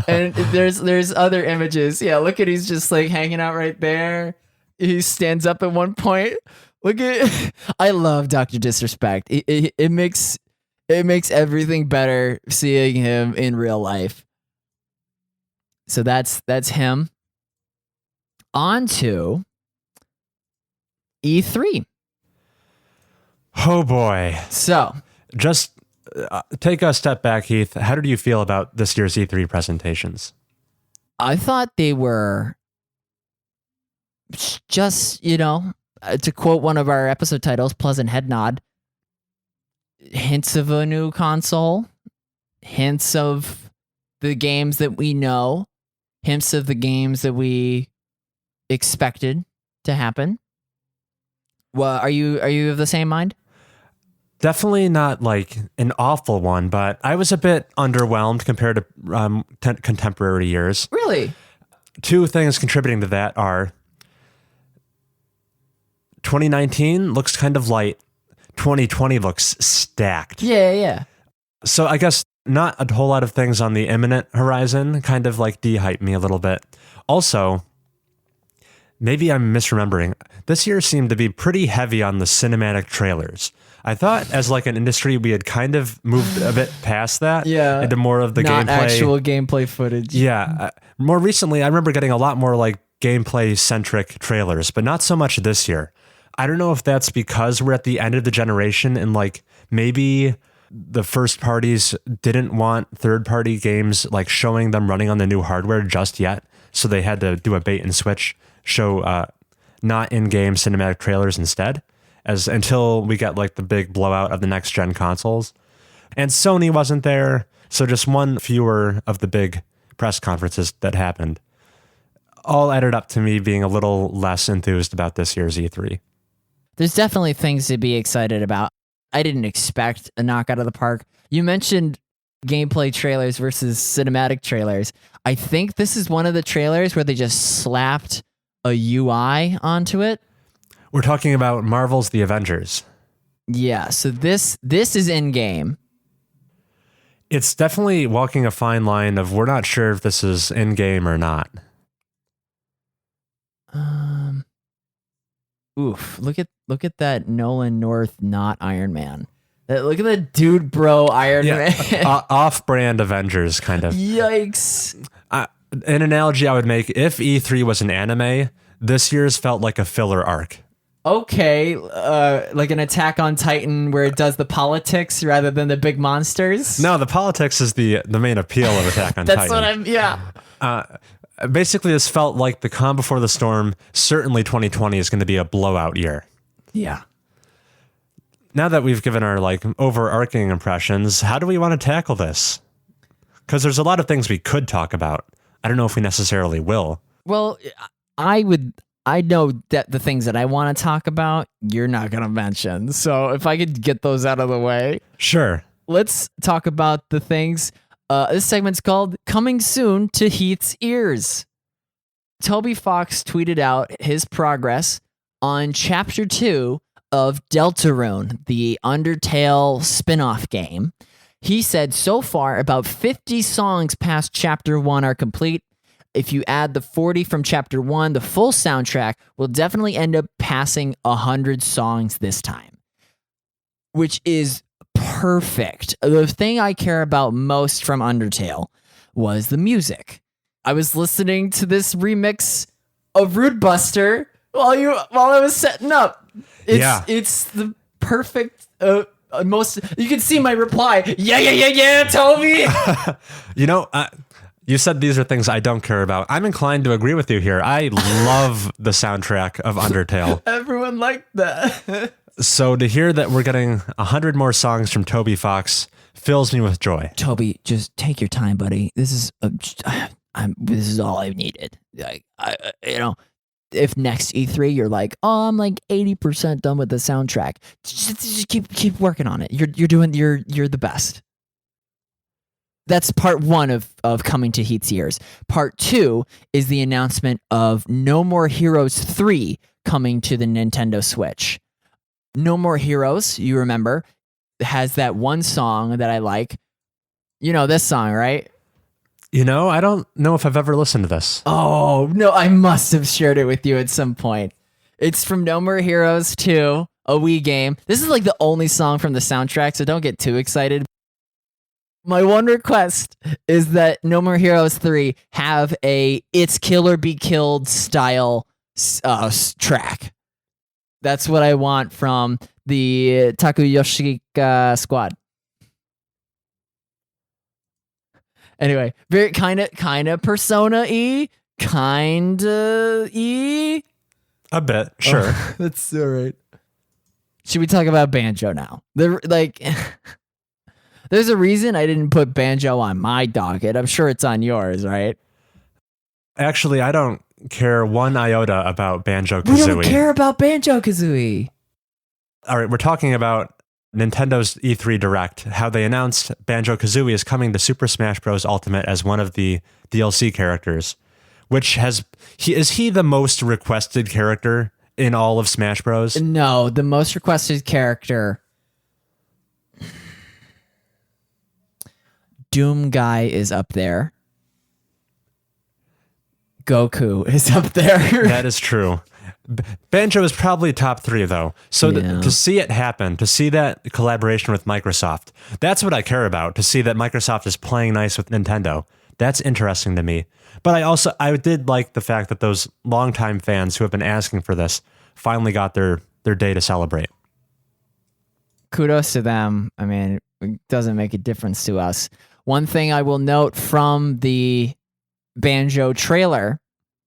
And there's other images. Yeah, look at, he's just like hanging out right there. He stands up at one point. Look at, I love Dr. Disrespect. It makes everything better seeing him in real life. So that's him. On to E3. Oh boy. So, just take a step back, Heath. How did you feel about this year's E3 presentations? I thought they were just, to quote one of our episode titles, pleasant head nod. Hints of a new console, hints of the games that we know, hints of the games that we expected to happen. Well, are you of the same mind? Definitely not like an awful one, but I was a bit underwhelmed compared to contemporary years. Really? Two things contributing to that are 2019 looks kind of light. 2020 looks stacked. Yeah. So I guess not a whole lot of things on the imminent horizon kind of like de-hype me a little bit. Also, maybe I'm misremembering. This year seemed to be pretty heavy on the cinematic trailers. I thought as like an industry, we had kind of moved a bit past that into more of the not gameplay. actual gameplay footage. Yeah. More recently, I remember getting a lot more like gameplay centric trailers, but not so much this year. I don't know if that's because we're at the end of the generation and like maybe the first parties didn't want third party games like showing them running on the new hardware just yet. So they had to do a bait and switch, show not in-game cinematic trailers instead, as until we get like the big blowout of the next gen consoles. And Sony wasn't there, so just one fewer of the big press conferences that happened. All added up to me being a little less enthused about this year's E3. There's definitely things to be excited about. I didn't expect a knock out of the park. You mentioned gameplay trailers versus cinematic trailers. I think this is one of the trailers where they just slapped a UI onto it. We're talking about Marvel's The Avengers. Yeah, so this is in-game. It's definitely walking a fine line of we're not sure if this is in-game or not. Oof, look at that Nolan North not Iron Man. Look at the dude bro Iron Man. Off-brand Avengers kind of. Yikes. An analogy I would make, if E3 was an anime, this year's felt like a filler arc. Okay, like an Attack on Titan where it does the politics rather than the big monsters. No, the politics is the main appeal of Attack on Titan. That's what I'm, yeah. Basically, this felt like the calm before the storm. Certainly 2020 is going to be a blowout year. Yeah. Now that we've given our like overarching impressions, how do we want to tackle this? Because there's a lot of things we could talk about. I don't know if we necessarily will. Well, I know that the things that I want to talk about, you're not going to mention. So if I could get those out of the way. Sure. Let's talk about the things. This segment's called Coming Soon to Heath's Ears. Toby Fox tweeted out his progress on Chapter 2 of Deltarune, the Undertale spin-off game. He said so far about 50 songs past Chapter 1 are complete. If you add the 40 from Chapter 1, the full soundtrack will definitely end up passing 100 songs this time, which is perfect. The thing I care about most from Undertale was the music. I was listening to this remix of Rude Buster while I was setting up. It's the perfect most. You can see my reply. Yeah, Toby. You said these are things I don't care about. I'm inclined to agree with you here. I love the soundtrack of Undertale. Everyone liked that. So to hear that we're getting 100 more songs from Toby Fox fills me with joy. Toby, just take your time, buddy. This is this is all I needed. Like, if next E3 you're like, oh, I'm like 80% done with the soundtrack, just keep working on it. You're the best. That's part 1 of coming to Heath's ears. Part 2 is the announcement of No More Heroes 3 coming to the Nintendo Switch. No More Heroes, you remember, has that one song that I like. You know this song, right? I don't know if I've ever listened to this. Oh, no, I must have shared it with you at some point. It's from No More Heroes 2, a Wii game. This is like the only song from the soundtrack, so don't get too excited. My one request is that No More Heroes 3 have a It's Kill or Be Killed style track. That's what I want from the Takuyoshika squad. Anyway, very kind of Persona-y, kinda-y. A bit, sure. Oh, that's all right. Should we talk about Banjo now? There's a reason I didn't put Banjo on my docket. I'm sure it's on yours, right? Actually, I don't care one iota about Banjo-Kazooie. We don't care about Banjo-Kazooie. All right, we're talking about Nintendo's E3 Direct, how they announced Banjo-Kazooie is coming to Super Smash Bros. Ultimate as one of the DLC characters, which is he the most requested character in all of Smash Bros? No, the most requested character, Doom Guy, is up there. Goku is up there. That is true. Banjo is probably top 3 though. So to see it happen, to see that collaboration with Microsoft, that's what I care about. To see that Microsoft is playing nice with Nintendo, that's interesting to me. But I did like the fact that those longtime fans who have been asking for this finally got their day to celebrate. Kudos to them. I mean, it doesn't make a difference to us. One thing I will note from the Banjo trailer,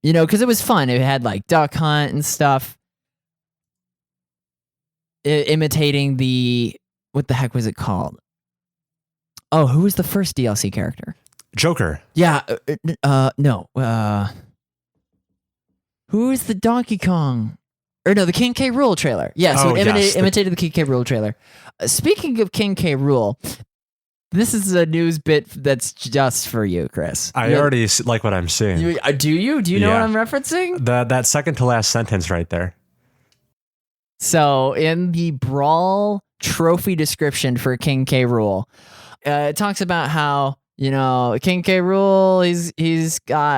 because it was fun. It had like Duck Hunt and stuff, imitating what the heck was it called? Oh, who was the first DLC character? Joker. Yeah. No. Who is the Donkey Kong? Or no, the King K. Rool trailer. Yeah, so it imitated the King K. Rool trailer. Speaking of King K. Rool, this is a news bit that's just for you, Chris. I already like what I'm seeing. Do you? Do you know what I'm referencing? That second to last sentence right there. So in the Brawl trophy description for King K. Rool, it talks about how King K. Rool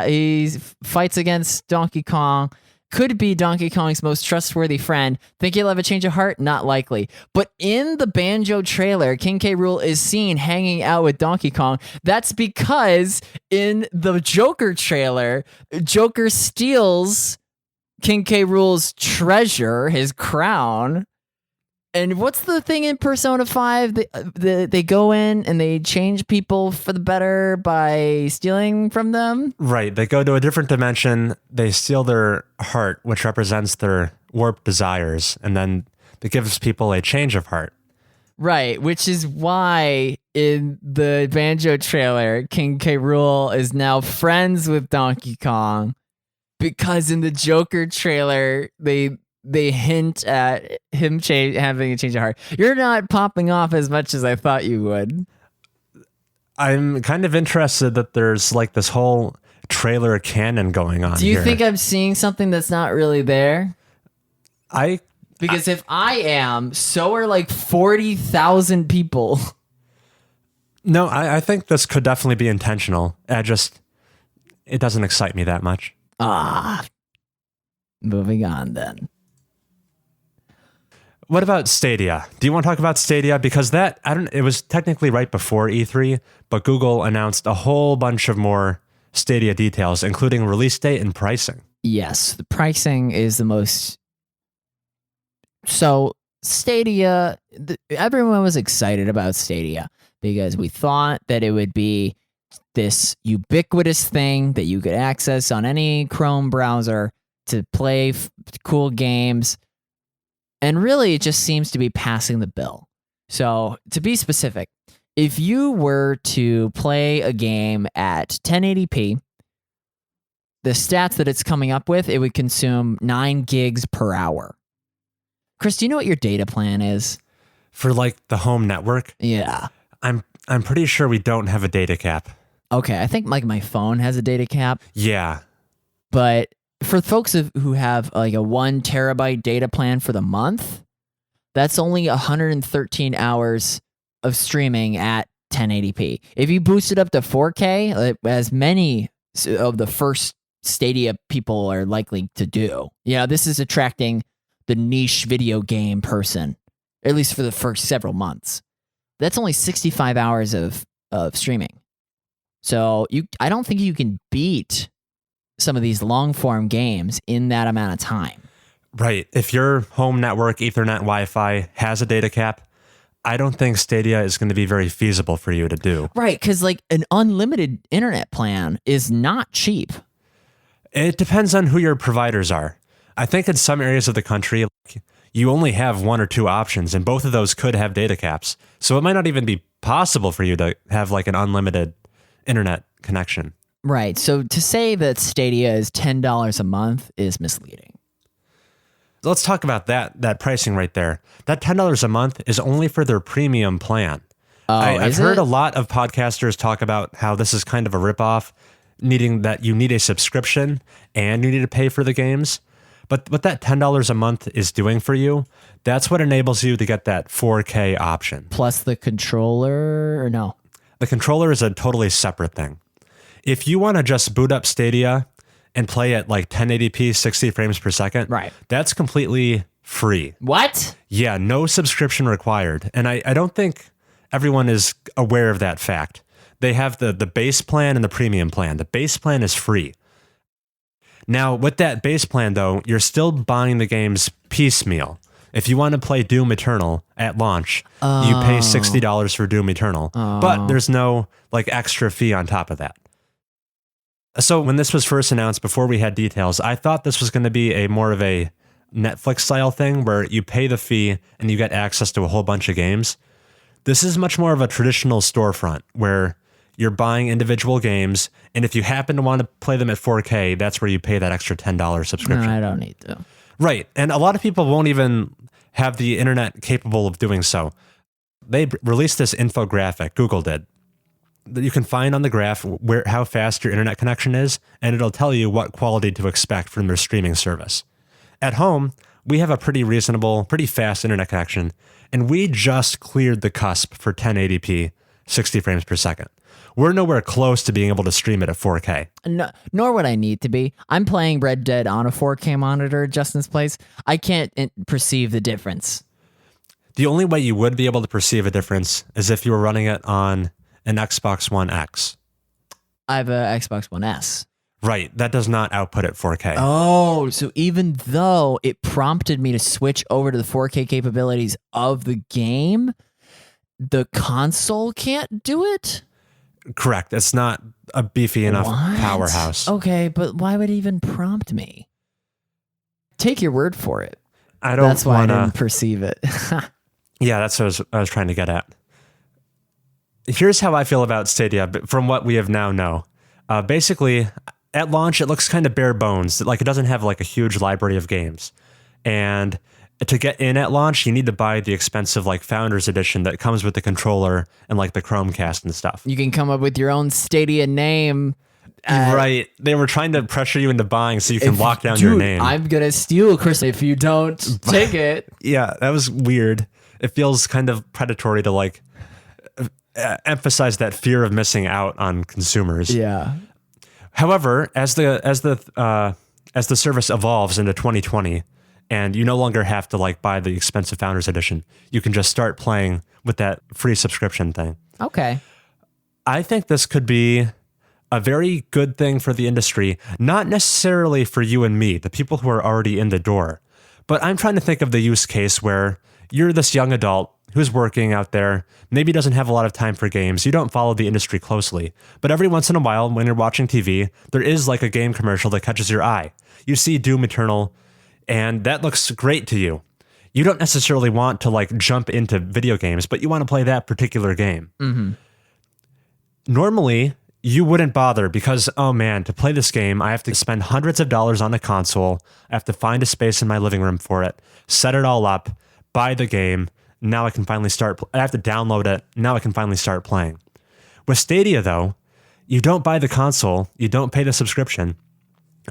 he fights against Donkey Kong. Could be Donkey Kong's most trustworthy friend. Think he'll have a change of heart? Not likely. But in the Banjo trailer, King K. Rool is seen hanging out with Donkey Kong. That's because in the Joker trailer, Joker steals King K. Rool's treasure, his crown. And what's the thing in Persona 5? They go in and they change people for the better by stealing from them? Right. They go to a different dimension. They steal their heart, which represents their warped desires. And then it gives people a change of heart. Right. Which is why in the Banjo trailer, King K. Rool is now friends with Donkey Kong. Because in the Joker trailer, they hint at him having a change of heart. You're not popping off as much as I thought you would. I'm kind of interested that there's like this whole trailer canon going on. Do you think I'm seeing something that's not really there? Because if I am, so are like 40,000 people. No, I think this could definitely be intentional. It doesn't excite me that much. Moving on then. What about Stadia? Do you want to talk about Stadia? Because it was technically right before E3, but Google announced a whole bunch of more Stadia details, including release date and pricing. Yes, the pricing is the most. So Stadia, everyone was excited about Stadia because we thought that it would be this ubiquitous thing that you could access on any Chrome browser to play cool games. And really, it just seems to be passing the bill. So, to be specific, if you were to play a game at 1080p, the stats that it's coming up with, it would consume 9 gigs per hour. Chris, do you know what your data plan is? For like the home network? Yeah. I'm pretty sure we don't have a data cap. Okay, I think like my phone has a data cap. Yeah. But for folks who have like a 1 terabyte data plan for the month, that's only 113 hours of streaming at 1080p. If you boost it up to 4K, as many of the first Stadia people are likely to do, this is attracting the niche video game person, at least for the first several months. That's only 65 hours of streaming. So I don't think you can beat some of these long-form games in that amount of time. Right. If your home network, Ethernet, Wi-Fi has a data cap, I don't think Stadia is going to be very feasible for you to do. Right, because like an unlimited internet plan is not cheap. It depends on who your providers are. I think in some areas of the country, you only have 1 or 2 options, and both of those could have data caps. So it might not even be possible for you to have like an unlimited internet connection. Right. So to say that Stadia is $10 a month is misleading. Let's talk about that pricing right there. That $10 a month is only for their premium plan. I've heard a lot of podcasters talk about how this is kind of a ripoff, needing that you need a subscription and you need to pay for the games. But what that $10 a month is doing for you, that's what enables you to get that 4K option. Plus the controller, or no? The controller is a totally separate thing. If you want to just boot up Stadia and play at like 1080p, 60 frames per second, Right. that's completely free. What? Yeah, no subscription required. And I don't think everyone is aware of that fact. They have the base plan and the premium plan. The base plan is free. Now, with that base plan, though, you're still buying the games piecemeal. If you want to play Doom Eternal at launch, you pay $60 for Doom Eternal. But there's no like extra fee on top of that. So when this was first announced, before we had details, I thought this was going to be a more of a Netflix style thing where you pay the fee and you get access to a whole bunch of games. This is much more of a traditional storefront where you're buying individual games, and if you happen to want to play them at 4K, that's where you pay that extra $10 subscription. No, I don't need to. Right. And a lot of people won't even have the internet capable of doing so. They released this infographic, Google did, that you can find on the graph how fast your internet connection is, and it'll tell you what quality to expect from their streaming service. At home, we have a pretty reasonable, pretty fast internet connection, and we just cleared the cusp for 1080p, 60 frames per second. We're nowhere close to being able to stream it at 4K. No, nor would I need to be. I'm playing Red Dead on a 4K monitor at Justin's place. I can't perceive the difference. The only way you would be able to perceive a difference is if you were running it on an Xbox One X. I have a Xbox One S. Right, that does not output at 4K. Oh, so even though it prompted me to switch over to the 4K capabilities of the game, the console can't do it? Correct. It's not a beefy enough powerhouse. Okay, but why would it even prompt me? Take your word for it. That's why I didn't perceive it. Yeah, that's what I was trying to get at. Here's how I feel about Stadia, but from what we have now know. Basically, at launch, it looks kind of bare bones. Like it doesn't have like a huge library of games. And to get in at launch, you need to buy the expensive like Founders Edition that comes with the controller and like the Chromecast and stuff. You can come up with your own Stadia name. Right. They were trying to pressure you into buying so you can lock down your name. I'm going to steal, Chris, if you don't take it. Yeah, that was weird. It feels kind of predatory to like emphasize that fear of missing out on consumers. Yeah. However, as the service evolves into 2020, and you no longer have to like buy the expensive Founders Edition, you can just start playing with that free subscription thing. Okay. I think this could be a very good thing for the industry, not necessarily for you and me, the people who are already in the door. But I'm trying to think of the use case where you're this young adult who's working out there, maybe doesn't have a lot of time for games, you don't follow the industry closely, but every once in a while when you're watching TV, there is like a game commercial that catches your eye. You see Doom Eternal, and that looks great to you. You don't necessarily want to like jump into video games, but you want to play that particular game. Mm-hmm. Normally, you wouldn't bother because, oh man, to play this game, I have to spend hundreds of dollars on a console. I have to find a space in my living room for it, set it all up, buy the game. Now I can finally start. I have to download it. Now I can finally start playing. With Stadia, though, you don't buy the console. You don't pay the subscription.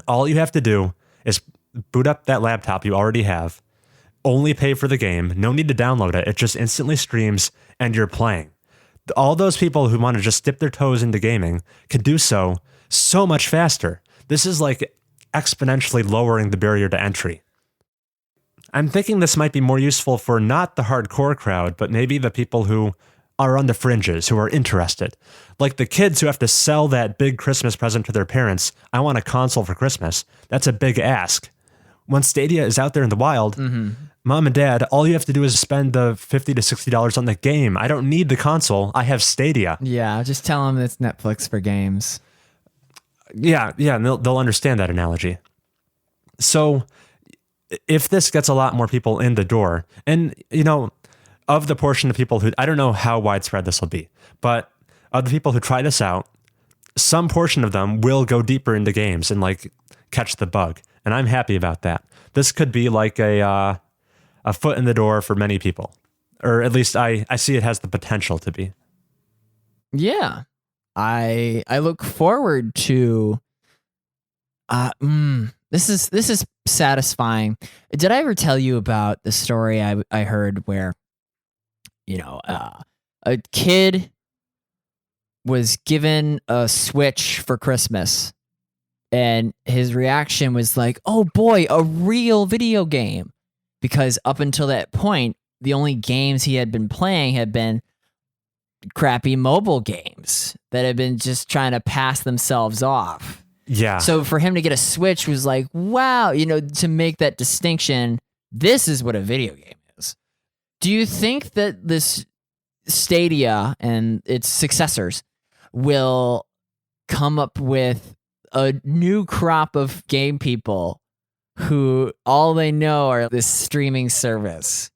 All you have to do is boot up that laptop you already have, only pay for the game, no need to download it. It just instantly streams and you're playing. All those people who want to just dip their toes into gaming can do so much faster. This is like exponentially lowering the barrier to entry. I'm thinking this might be more useful for not the hardcore crowd, but maybe the people who are on the fringes, who are interested. Like the kids who have to sell that big Christmas present to their parents. I want a console for Christmas. That's a big ask. When Stadia is out there in the wild, Mom and Dad, all you have to do is spend the $50 to $60 on the game. I don't need the console. I have Stadia. Yeah, just tell them it's Netflix for games. Yeah, and they'll understand that analogy. So if this gets a lot more people in the door, and, you know, of the portion of people who, I don't know how widespread this will be, but of the people who try this out, some portion of them will go deeper into games and like catch the bug. And I'm happy about that. This could be like a foot in the door for many people, or at least I see it has the potential to be. Yeah, I look forward to. This is satisfying. Did I ever tell you about the story I heard where, you know, a kid was given a Switch for Christmas, And his reaction was like, oh boy, a real video game. Because up until that point, the only games he had been playing had been crappy mobile games that had been just trying to pass themselves off. Yeah. So for him to get a Switch was like, wow, to make that distinction, this is what a video game is. Do you think that this Stadia and its successors will come up with a new crop of game people who all they know are this streaming service?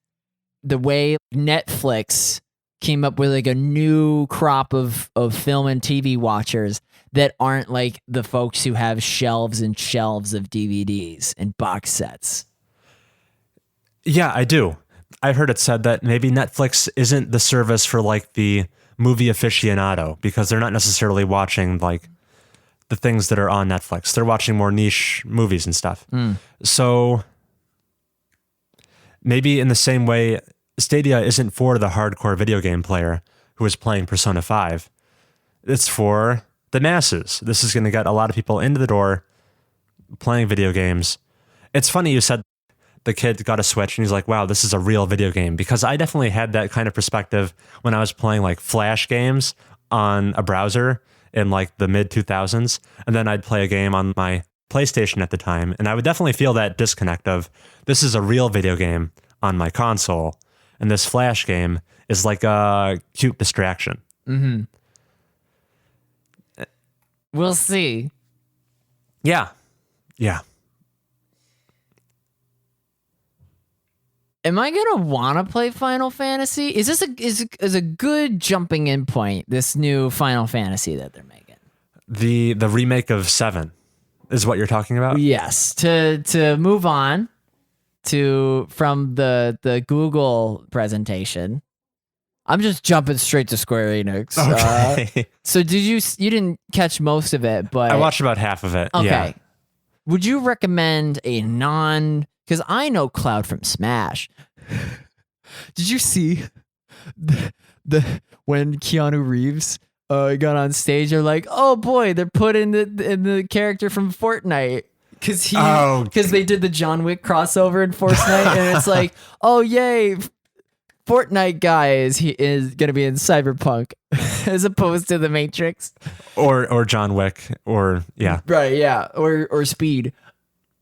The way Netflix came up with like a new crop of film and TV watchers that aren't like the folks who have shelves and shelves of DVDs and box sets. Yeah, I do. I heard it said that maybe Netflix isn't the service for like the movie aficionado because they're not necessarily watching like the things that are on Netflix. They're watching more niche movies and stuff. So maybe in the same way, Stadia isn't for the hardcore video game player who is playing Persona 5. It's for the masses. This is going to get a lot of people into the door playing video games. It's funny you said the kid got a Switch and he's like, wow, this is a real video game, because I definitely had that kind of perspective when I was playing like Flash games on a browser in like the mid 2000s. And then I'd play a game on my PlayStation at the time. And I would definitely feel that disconnect of this is a real video game on my console. And this Flash game is like a cute distraction. Mm-hmm. We'll see. Yeah. Yeah. Am I gonna want to play Final Fantasy? Is this is a good jumping in point? This new Final Fantasy that they're making, the remake of 7, is what you're talking about. Yes. To move on from the Google presentation, I'm just jumping straight to Square Enix. Okay. So you didn't catch most of it, but I watched about half of it. Okay. Yeah. Would you recommend a because I know Cloud from Smash. Did you see the when Keanu Reeves got on stage? They're like, oh boy, they're putting the character from Fortnite because they did the John Wick crossover in Fortnite, and it's like, oh yay, Fortnite guy is gonna be in Cyberpunk as opposed to the Matrix or John Wick or yeah, right, yeah, or Speed.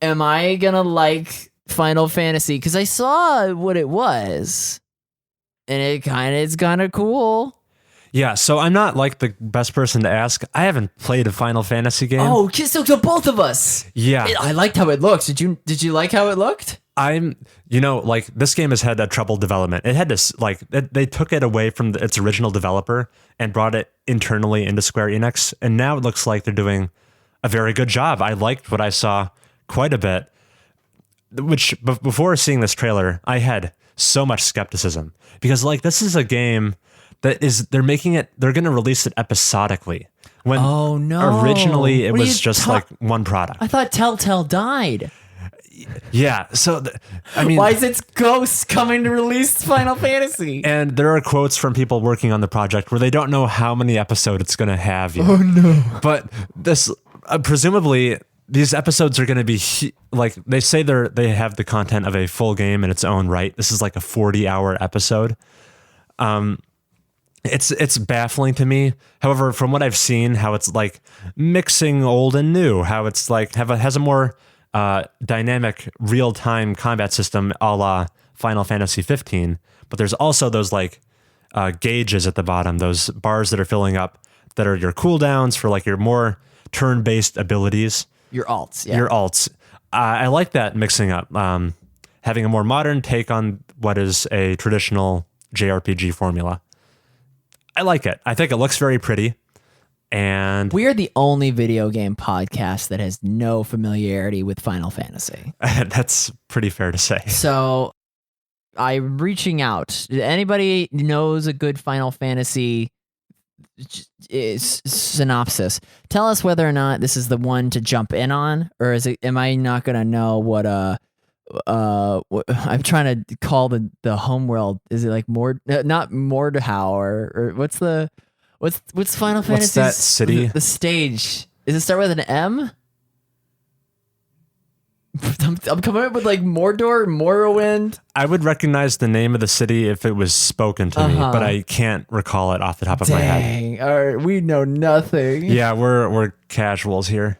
Am I gonna like Final Fantasy? Because I saw what it was, and it's kind of cool. Yeah, so I'm not like the best person to ask. I haven't played a Final Fantasy game. Oh, so to both of us. Yeah, I liked how it looks. Did you like how it looked? Like this game has had that trouble development. It had this they took it away from its original developer and brought it internally into Square Enix, and now it looks like they're doing a very good job. I liked what I saw quite a bit, which before seeing this trailer, I had so much skepticism because like this is a game that they're going to release it episodically when originally it was just like one product. I thought Telltale died. Yeah, so why is its Ghost coming to release Final Fantasy? And there are quotes from people working on the project where they don't know how many episodes it's going to have yet. Oh no. But this presumably these episodes are going to be like they say they have the content of a full game in its own right. This is like a 40-hour episode. It's baffling to me. However, from what I've seen, how it's like mixing old and new, how it's like has a more dynamic real-time combat system a la Final Fantasy 15, but there's also those like gauges at the bottom, those bars that are filling up that are your cooldowns for like your more turn-based abilities. Your alts, yeah. Your alts. I like that mixing up, having a more modern take on what is a traditional JRPG formula. I like it. I think it looks very pretty. And we are the only video game podcast that has no familiarity with Final Fantasy. That's pretty fair to say. So I'm reaching out. Anybody knows a good Final Fantasy synopsis? Tell us whether or not this is the one to jump in on, or am I not going to know what I'm trying to call the homeworld? Is it like not Mordhau or what's Final Fantasy? What's that city? The stage. Does it start with an M? I'm coming up with like Mordor, Morrowind. I would recognize the name of the city if it was spoken to me, but I can't recall it off the top of my head. Dang, all right, we know nothing. Yeah, we're casuals here.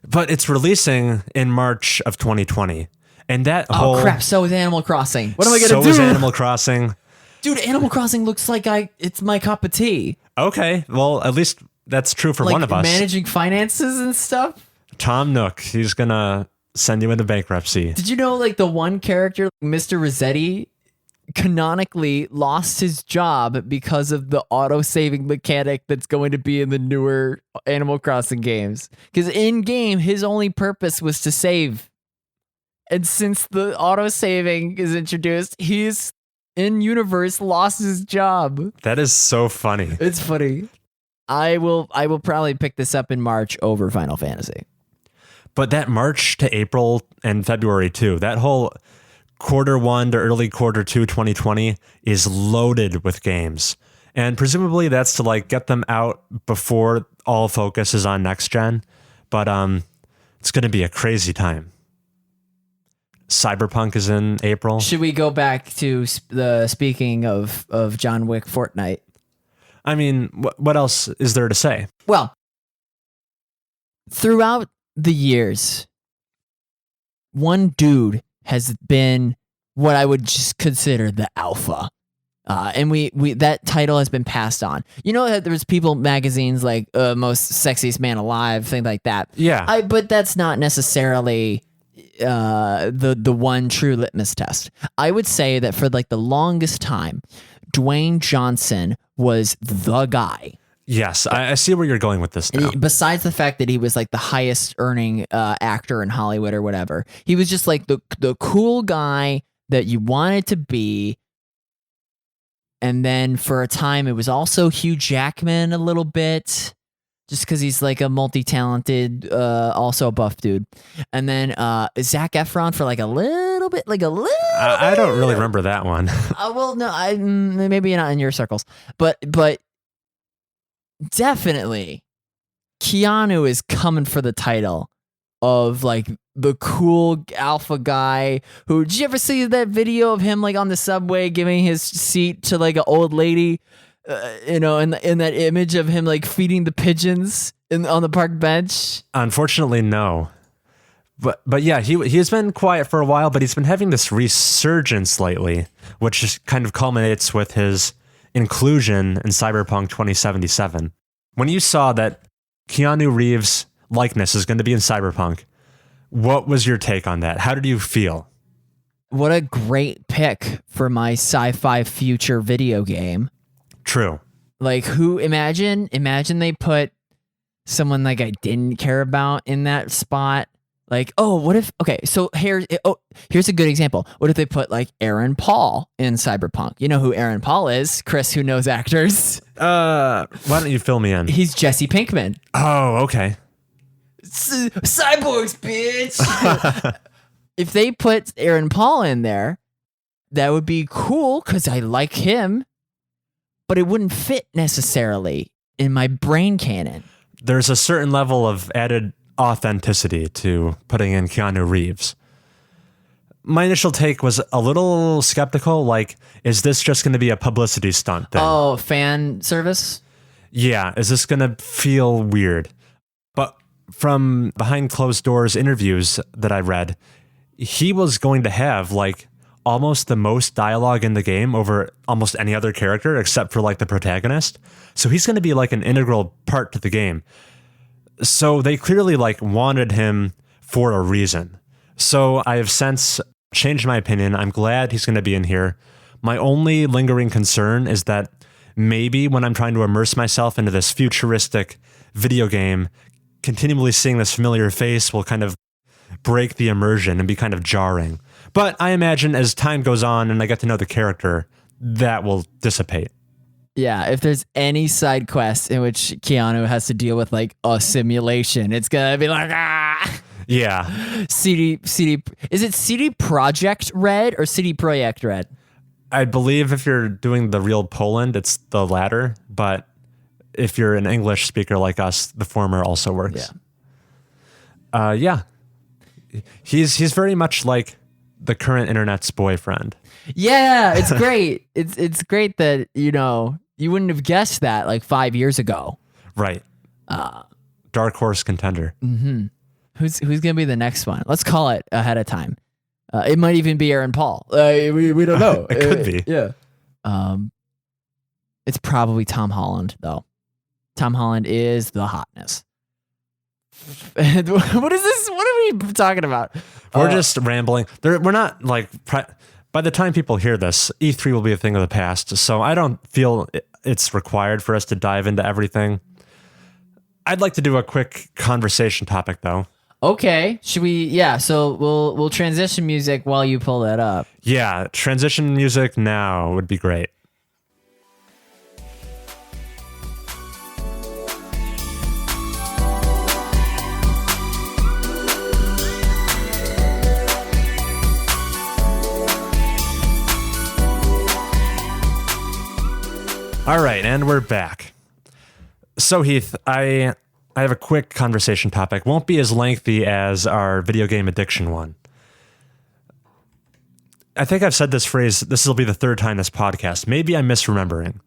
But it's releasing in March of 2020. And that whole... Oh, crap, so is Animal Crossing. What am I going to do? So is Animal Crossing. Dude, Animal Crossing looks like it's my cup of tea. Okay, well, at least that's true for one of us. Managing finances and stuff. Tom Nook, he's going to send you into bankruptcy. Did you know, like, the one character, Mr. Rossetti, canonically lost his job because of the auto-saving mechanic that's going to be in the newer Animal Crossing games? Because in-game, his only purpose was to save. And since the auto-saving is introduced, he's in-universe lost his job. That is so funny. It's funny. I will probably pick this up in March over Final Fantasy. But that March to April and February too, that whole Q1 to early Q2 2020 is loaded with games. And presumably that's to like get them out before all focus is on next gen. But it's going to be a crazy time. Cyberpunk is in April. Should we go back to the speaking of John Wick Fortnite? I mean, what else is there to say? Well, throughout the years, one dude has been what I would just consider the alpha. And we that title has been passed on. You know that there's People magazines like Most Sexiest Man Alive, things like that. Yeah. But that's not necessarily the one true litmus test. I would say that for like the longest time, Dwayne Johnson was the guy. Yes, I see where you're going with this now. Besides the fact that he was like the highest earning actor in Hollywood or whatever, he was just like the cool guy that you wanted to be. And then for a time, it was also Hugh Jackman a little bit, just because he's like a multi-talented, also a buff dude. And then Zac Efron for like a little bit, I don't really remember that one. Well, no, maybe not in your circles, but definitely Keanu is coming for the title of like the cool alpha guy who, did you ever see that video of him like on the subway giving his seat to like an old lady, in that image of him like feeding the pigeons on the park bench? Unfortunately, no. But yeah, he has been quiet for a while, but he's been having this resurgence lately, which just kind of culminates with his inclusion in Cyberpunk 2077. When you saw that Keanu Reeves' likeness is going to be in Cyberpunk, what was your take on that? How did you feel? What a great pick for my sci-fi future video game. True. Like, imagine they put someone like I didn't care about in that spot. Like, so here's a good example. What if they put like Aaron Paul in Cyberpunk? You know who Aaron Paul is, Chris, who knows actors. Why don't you fill me in? He's Jesse Pinkman. Oh, okay. Cyborgs, bitch. If they put Aaron Paul in there, that would be cool because I like him, but it wouldn't fit necessarily in my brain canon. There's a certain level of added authenticity to putting in Keanu Reeves. My initial take was a little skeptical, like, is this just going to be a publicity stunt thing? Oh, fan service? Yeah, is this going to feel weird? But from behind closed doors interviews that I read, he was going to have like almost the most dialogue in the game over almost any other character except for like the protagonist. So he's going to be like an integral part to the game. So they clearly like wanted him for a reason. So I have since changed my opinion. I'm glad he's going to be in here. My only lingering concern is that maybe when I'm trying to immerse myself into this futuristic video game, continually seeing this familiar face will kind of break the immersion and be kind of jarring. But I imagine as time goes on and I get to know the character, that will dissipate. Yeah, if there's any side quest in which Keanu has to deal with like a simulation, it's gonna be like, Yeah. CD, is it CD Projekt Red or CD Projekt Red? I believe if you're doing the real Poland, it's the latter. But if you're an English speaker like us, the former also works. Yeah. Yeah. He's very much like the current internet's boyfriend. Yeah, it's great. It's great that, you wouldn't have guessed that like 5 years ago. Right. Dark horse contender. Mm-hmm. Who's gonna be the next one? Let's call it ahead of time. It might even be Aaron Paul. We don't know. It could be. Yeah. It's probably Tom Holland though. Tom Holland is the hotness. What is this? What are we talking about? We're just rambling. We're not like. By the time people hear this, E3 will be a thing of the past. So I don't feel it's required for us to dive into everything. I'd like to do a quick conversation topic though. Okay. Should we? Yeah. So we'll transition music while you pull that up. Yeah, transition music now would be great. All right, and we're back. So Heath, I have a quick conversation topic. Won't be as lengthy as our video game addiction one. I think I've said this phrase, this will be the third time this podcast. Maybe I'm misremembering.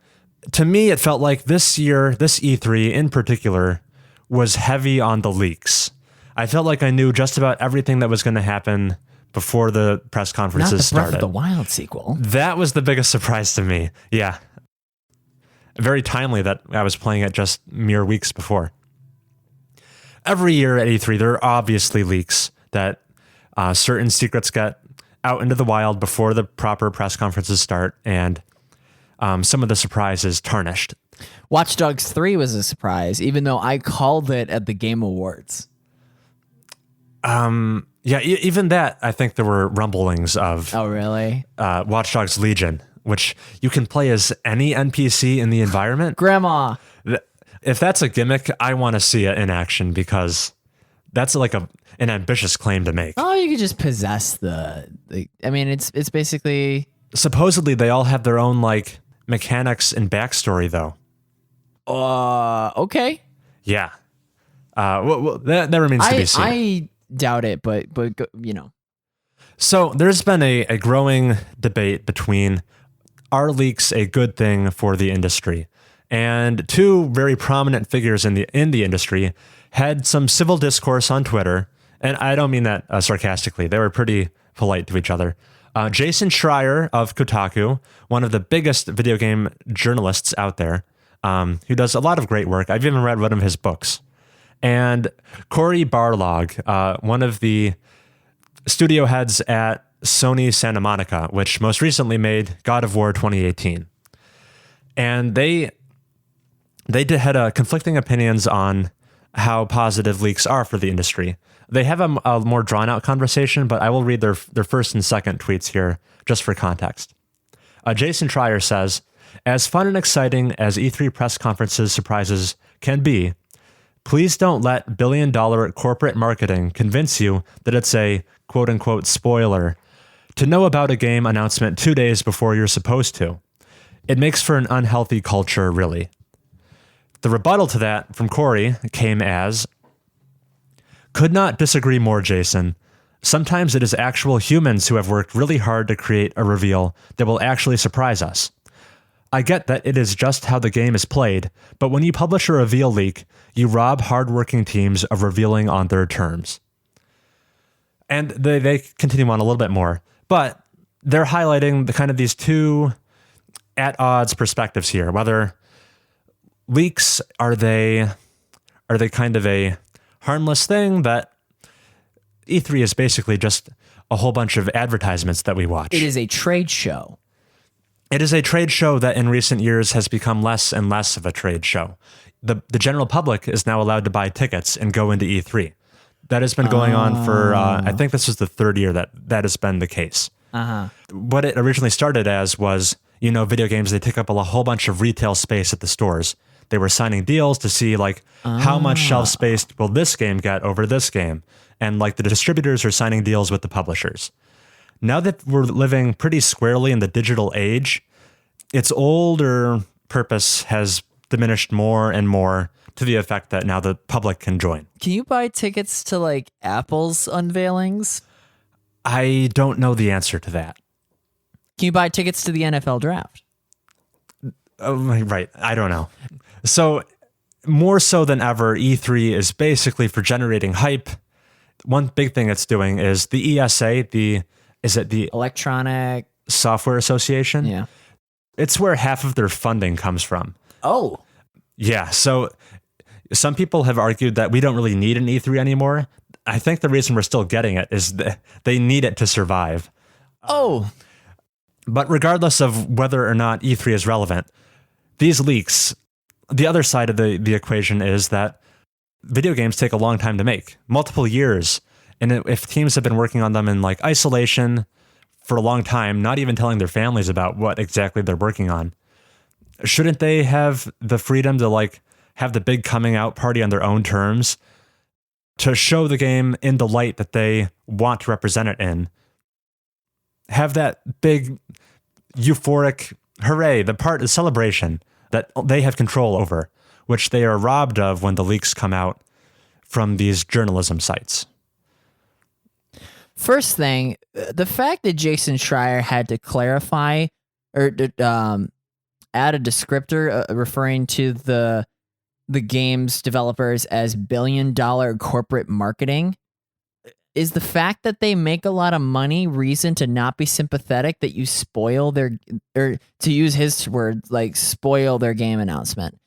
To me, it felt like this year, this E3 in particular, was heavy on the leaks. I felt like I knew just about everything that was going to happen before the press conferences started. Breath of the Wild sequel. That was the biggest surprise to me. Yeah. Very timely that I was playing it just mere weeks before. Every year at E3, there are obviously leaks that certain secrets get out into the wild before the proper press conferences start, and some of the surprise is tarnished. Watch Dogs 3 was a surprise, even though I called it at the Game Awards. Yeah, even that, I think there were rumblings of. Oh, really? Watch Dogs Legion, which you can play as any NPC in the environment. Grandma. If that's a gimmick, I want to see it in action because that's like an ambitious claim to make. Oh, you could just possess I mean, it's basically. Supposedly, they all have their own like mechanics and backstory, though. Okay. Yeah. Well, that remains to be seen. I doubt it, but So there's been a growing debate between, are leaks a good thing for the industry? And two very prominent figures in the industry had some civil discourse on Twitter, and I don't mean that sarcastically. They were pretty polite to each other. Jason Schreier of Kotaku, one of the biggest video game journalists out there, who does a lot of great work. I've even read one of his books. And Cory Barlog, one of the studio heads at Sony Santa Monica, which most recently made God of War 2018. And they had conflicting opinions on how positive leaks are for the industry. They have a more drawn-out conversation, but I will read their first and second tweets here just for context. Jason Schreier says, as fun and exciting as E3 press conferences surprises can be, please don't let billion-dollar corporate marketing convince you that it's a quote-unquote spoiler to know about a game announcement 2 days before you're supposed to. It makes for an unhealthy culture, really. The rebuttal to that from Cory came as, could not disagree more, Jason. Sometimes it is actual humans who have worked really hard to create a reveal that will actually surprise us. I get that it is just how the game is played, but when you publish a reveal leak, you rob hardworking teams of revealing on their terms. And they continue on a little bit more, but they're highlighting the kind of these two at odds perspectives here. Whether leaks, are they kind of a harmless thing that E3 is basically just a whole bunch of advertisements that we watch. It is a trade show. It is a trade show that in recent years has become less and less of a trade show. The general public is now allowed to buy tickets and go into E3. That has been going on for, I think this is the third year that has been the case. What it originally started as was, video games, they take up a whole bunch of retail space at the stores. They were signing deals to see how much shelf space will this game get over this game. And the distributors are signing deals with the publishers. Now that we're living pretty squarely in the digital age, its older purpose has diminished more and more to the effect that now the public can join. Can you buy tickets to like Apple's unveilings? I don't know the answer to that. Can you buy tickets to the NFL draft? Right. I don't know. So more so than ever, E3 is basically for generating hype. One big thing it's doing is the ESA, the Electronic Software Association? Yeah. It's where half of their funding comes from. Oh. Yeah. So some people have argued that we don't really need an E3 anymore. I think the reason we're still getting it is that they need it to survive. Oh. But regardless of whether or not E3 is relevant, these leaks, the other side of the equation is that video games take a long time to make, multiple years. And if teams have been working on them in like isolation for a long time, not even telling their families about what exactly they're working on, shouldn't they have the freedom to like have the big coming out party on their own terms to show the game in the light that they want to represent it in? Have that big euphoric hooray, the celebration that they have control over, which they are robbed of when the leaks come out from these journalism sites. First thing, the fact that Jason Schreier had to clarify or add a descriptor referring to the game's developers as billion-dollar corporate marketing, is the fact that they make a lot of money reason to not be sympathetic that you spoil their, or to use his words, like spoil their game announcement?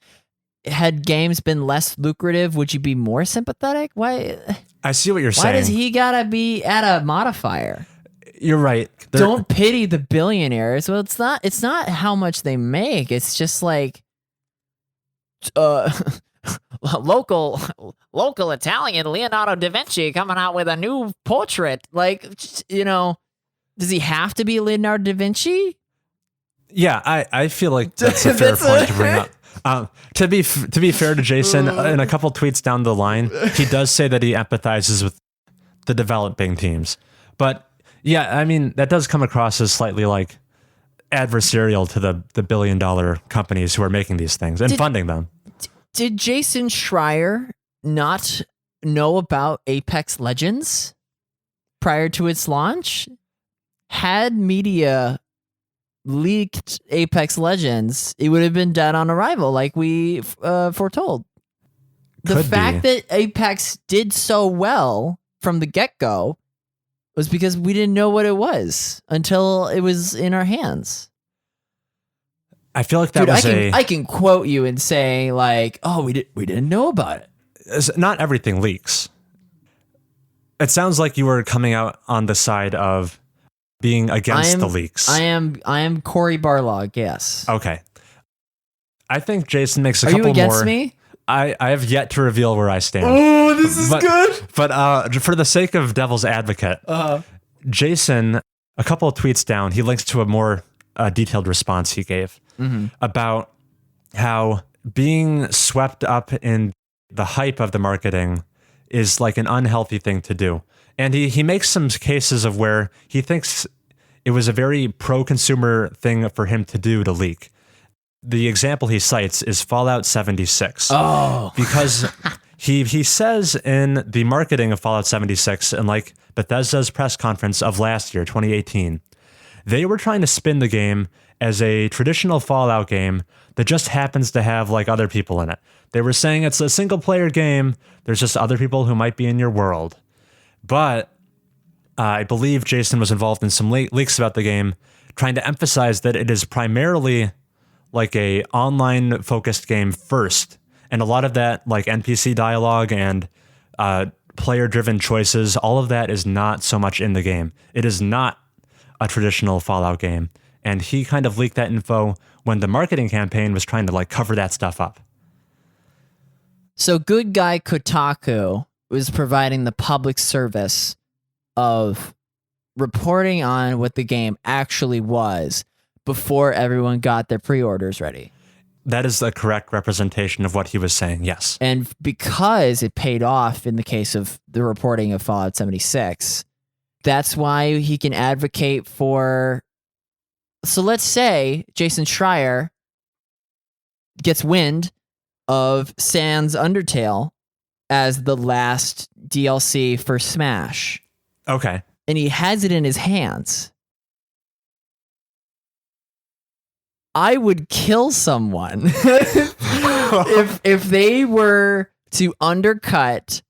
Had games been less lucrative, would you be more sympathetic? Why? I see what you're saying. Why does he gotta be at a modifier? You're right. Don't pity the billionaires. Well, it's not how much they make. It's just like local Italian Leonardo da Vinci coming out with a new portrait. Like, you know, does he have to be Leonardo da Vinci? Yeah, I feel like that's a fair point to bring up. To be fair to Jason, in a couple tweets down the line, he does say that he empathizes with the developing teams. But yeah, I mean, that does come across as slightly like adversarial to the billion-dollar companies who are making these things and funding them. Did Jason Schreier not know about Apex Legends prior to its launch? Had media leaked Apex Legends, it would have been dead on arrival, like we foretold. The fact that Apex did so well from the get-go was because we didn't know what it was until it was in our hands. I feel like that I can quote you and say like, "Oh, we didn't know about it." Not everything leaks. It sounds like you were coming out on the side of being against the leaks. I am Cory Barlog. Yes. Okay. I think Jason makes a couple more. Are you against me? I have yet to reveal where I stand. Oh, this is good. But for the sake of devil's advocate, Jason, a couple of tweets down, he links to a more detailed response he gave about how being swept up in the hype of the marketing is like an unhealthy thing to do. And he makes some cases of where he thinks it was a very pro-consumer thing for him to do to leak. The example he cites is Fallout 76. Oh. Because he says in the marketing of Fallout 76 and like Bethesda's press conference of last year, 2018, they were trying to spin the game as a traditional Fallout game that just happens to have like other people in it. They were saying it's a single player game. There's just other people who might be in your world. But I believe Jason was involved in some leaks about the game, trying to emphasize that it is primarily like a online focused game first. And a lot of that like NPC dialogue and player driven choices, all of that is not so much in the game. It is not a traditional Fallout game. And he kind of leaked that info when the marketing campaign was trying to like cover that stuff up. So good guy Kotaku was providing the public service of reporting on what the game actually was before everyone got their pre-orders ready. That is the correct representation of what he was saying, yes. And because it paid off in the case of the reporting of Fallout 76, that's why he can advocate for... So let's say Jason Schreier gets wind of Sans Undertale as the last DLC for Smash. Okay. And he has it in his hands. I would kill someone if they were to undercut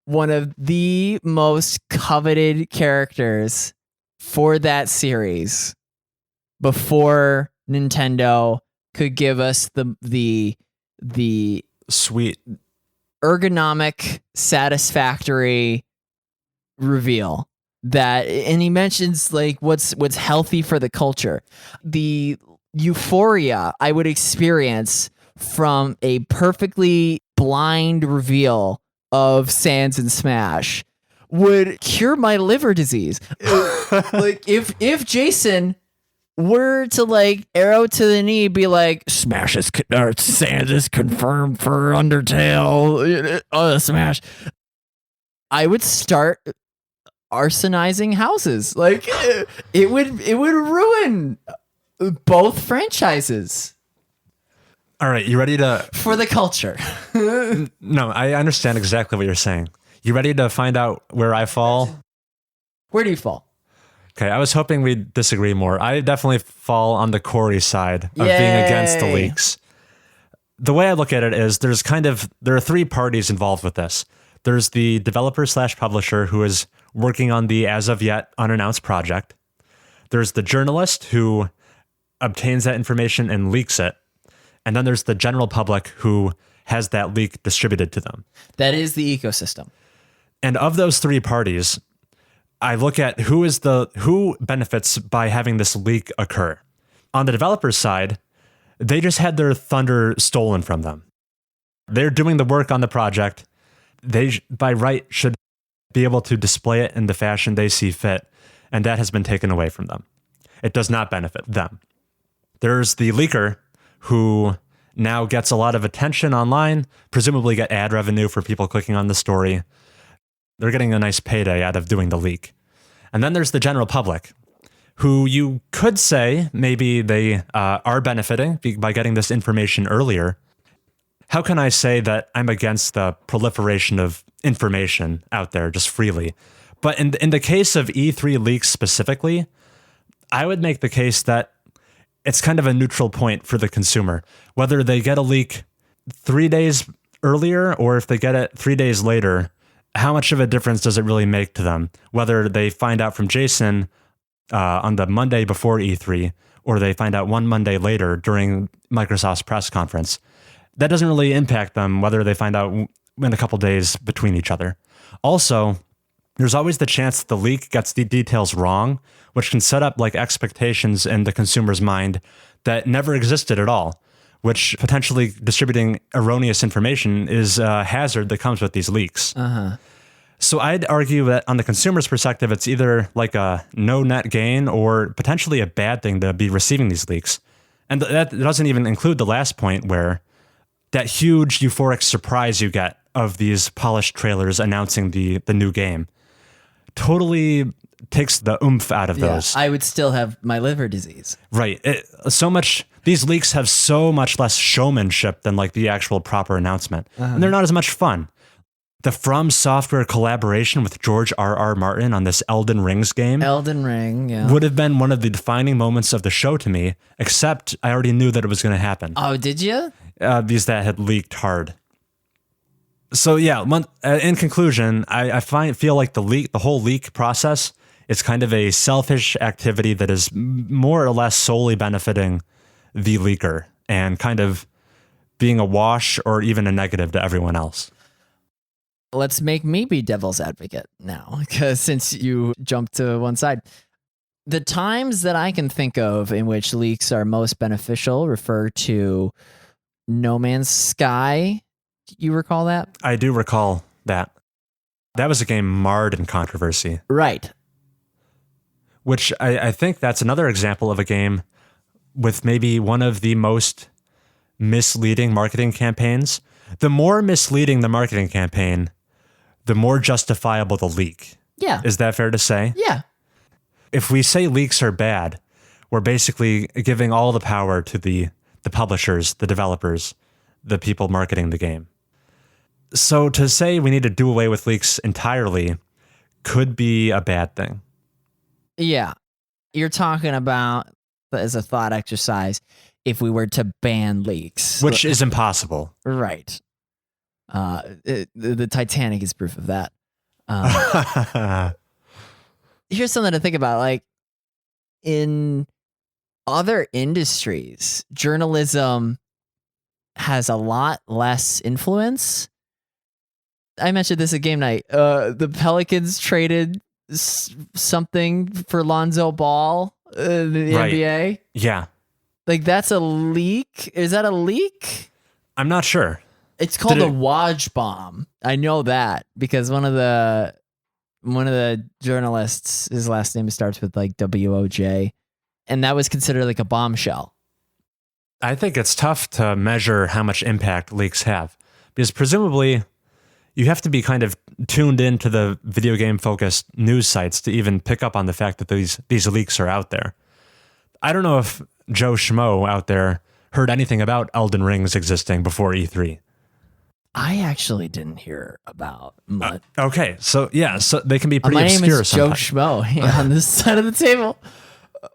one of the most coveted characters for that series before Nintendo could give us the sweet, ergonomic, satisfactory reveal. That, and he mentions like what's healthy for the culture. The euphoria I would experience from a perfectly blind reveal of Sans and Smash would cure my liver disease. Like if Jason were to like arrow to the knee, be like, Smash is Sans is confirmed for Undertale, Smash, I would start arsonizing houses. Like it would ruin both franchises. All right, you ready to for the culture? No, I understand exactly what you're saying. You ready to find out where I fall? Where do you fall? Okay, I was hoping we'd disagree more. I definitely fall on the Corey side of being against the leaks. The way I look at it is there are three parties involved with this. There's the developer / publisher who is working on the as of yet unannounced project. There's the journalist who obtains that information and leaks it. And then there's the general public who has that leak distributed to them. That is the ecosystem. And of those three parties, I look at who benefits by having this leak occur. On the developer's side, they just had their thunder stolen from them. They're doing the work on the project. They, by right, should be able to display it in the fashion they see fit, and that has been taken away from them. It does not benefit them. There's the leaker who now gets a lot of attention online, presumably get ad revenue for people clicking on the story. They're getting a nice payday out of doing the leak. And then there's the general public, who you could say maybe they are benefiting by getting this information earlier. How can I say that I'm against the proliferation of information out there just freely? But in the case of E3 leaks specifically, I would make the case that it's kind of a neutral point for the consumer. Whether they get a leak 3 days earlier or if they get it 3 days later, how much of a difference does it really make to them? Whether they find out from Jason on the Monday before E3 or they find out one Monday later during Microsoft's press conference, that doesn't really impact them whether they find out in a couple days between each other. Also, there's always the chance that the leak gets the details wrong, which can set up like expectations in the consumer's mind that never existed at all, which potentially distributing erroneous information is a hazard that comes with these leaks. So I'd argue that on the consumer's perspective, it's either like a no net gain or potentially a bad thing to be receiving these leaks. And that doesn't even include the last point where that huge euphoric surprise you get of these polished trailers announcing the new game totally takes the oomph out of those. I would still have my liver disease. Right. These leaks have so much less showmanship than like the actual proper announcement. And they're not as much fun. The From Software collaboration with George R.R. Martin on this Elden Rings game. Elden Ring, yeah. Would have been one of the defining moments of the show to me, except I already knew that it was going to happen. Oh, did you? These that had leaked hard. So yeah, in conclusion, I feel like the whole leak process is kind of a selfish activity that is more or less solely benefiting the leaker and kind of being a wash or even a negative to everyone else. Let's make me be devil's advocate now, because since you jumped to one side. The times that I can think of in which leaks are most beneficial refer to No Man's Sky. You recall that? I do recall that. That was a game marred in controversy. Right. Which I think that's another example of a game with maybe one of the most misleading marketing campaigns. The more misleading the marketing campaign, the more justifiable the leak. Yeah. Is that fair to say? Yeah. If we say leaks are bad, we're basically giving all the power to the publishers, the developers, the people marketing the game. So to say we need to do away with leaks entirely could be a bad thing. Yeah. You're talking about, as a thought exercise, if we were to ban leaks. Which is impossible. Right. The Titanic is proof of that. Here's something to think about. Like, in other industries, journalism has a lot less influence. I mentioned this at game night. The Pelicans traded something for Lonzo Ball in the NBA. Yeah. Like, that's a leak? Is that a leak? I'm not sure. It's called a Woj bomb. I know that because one of the journalists, his last name starts with like WOJ, and that was considered like a bombshell. I think it's tough to measure how much impact leaks have because presumably you have to be kind of tuned into the video game focused news sites to even pick up on the fact that these leaks are out there. I don't know if Joe Schmo out there heard anything about Elden Rings existing before E3. I actually didn't hear about much. Okay, so yeah, so they can be pretty My obscure. name is Joe Schmo on this side of the table.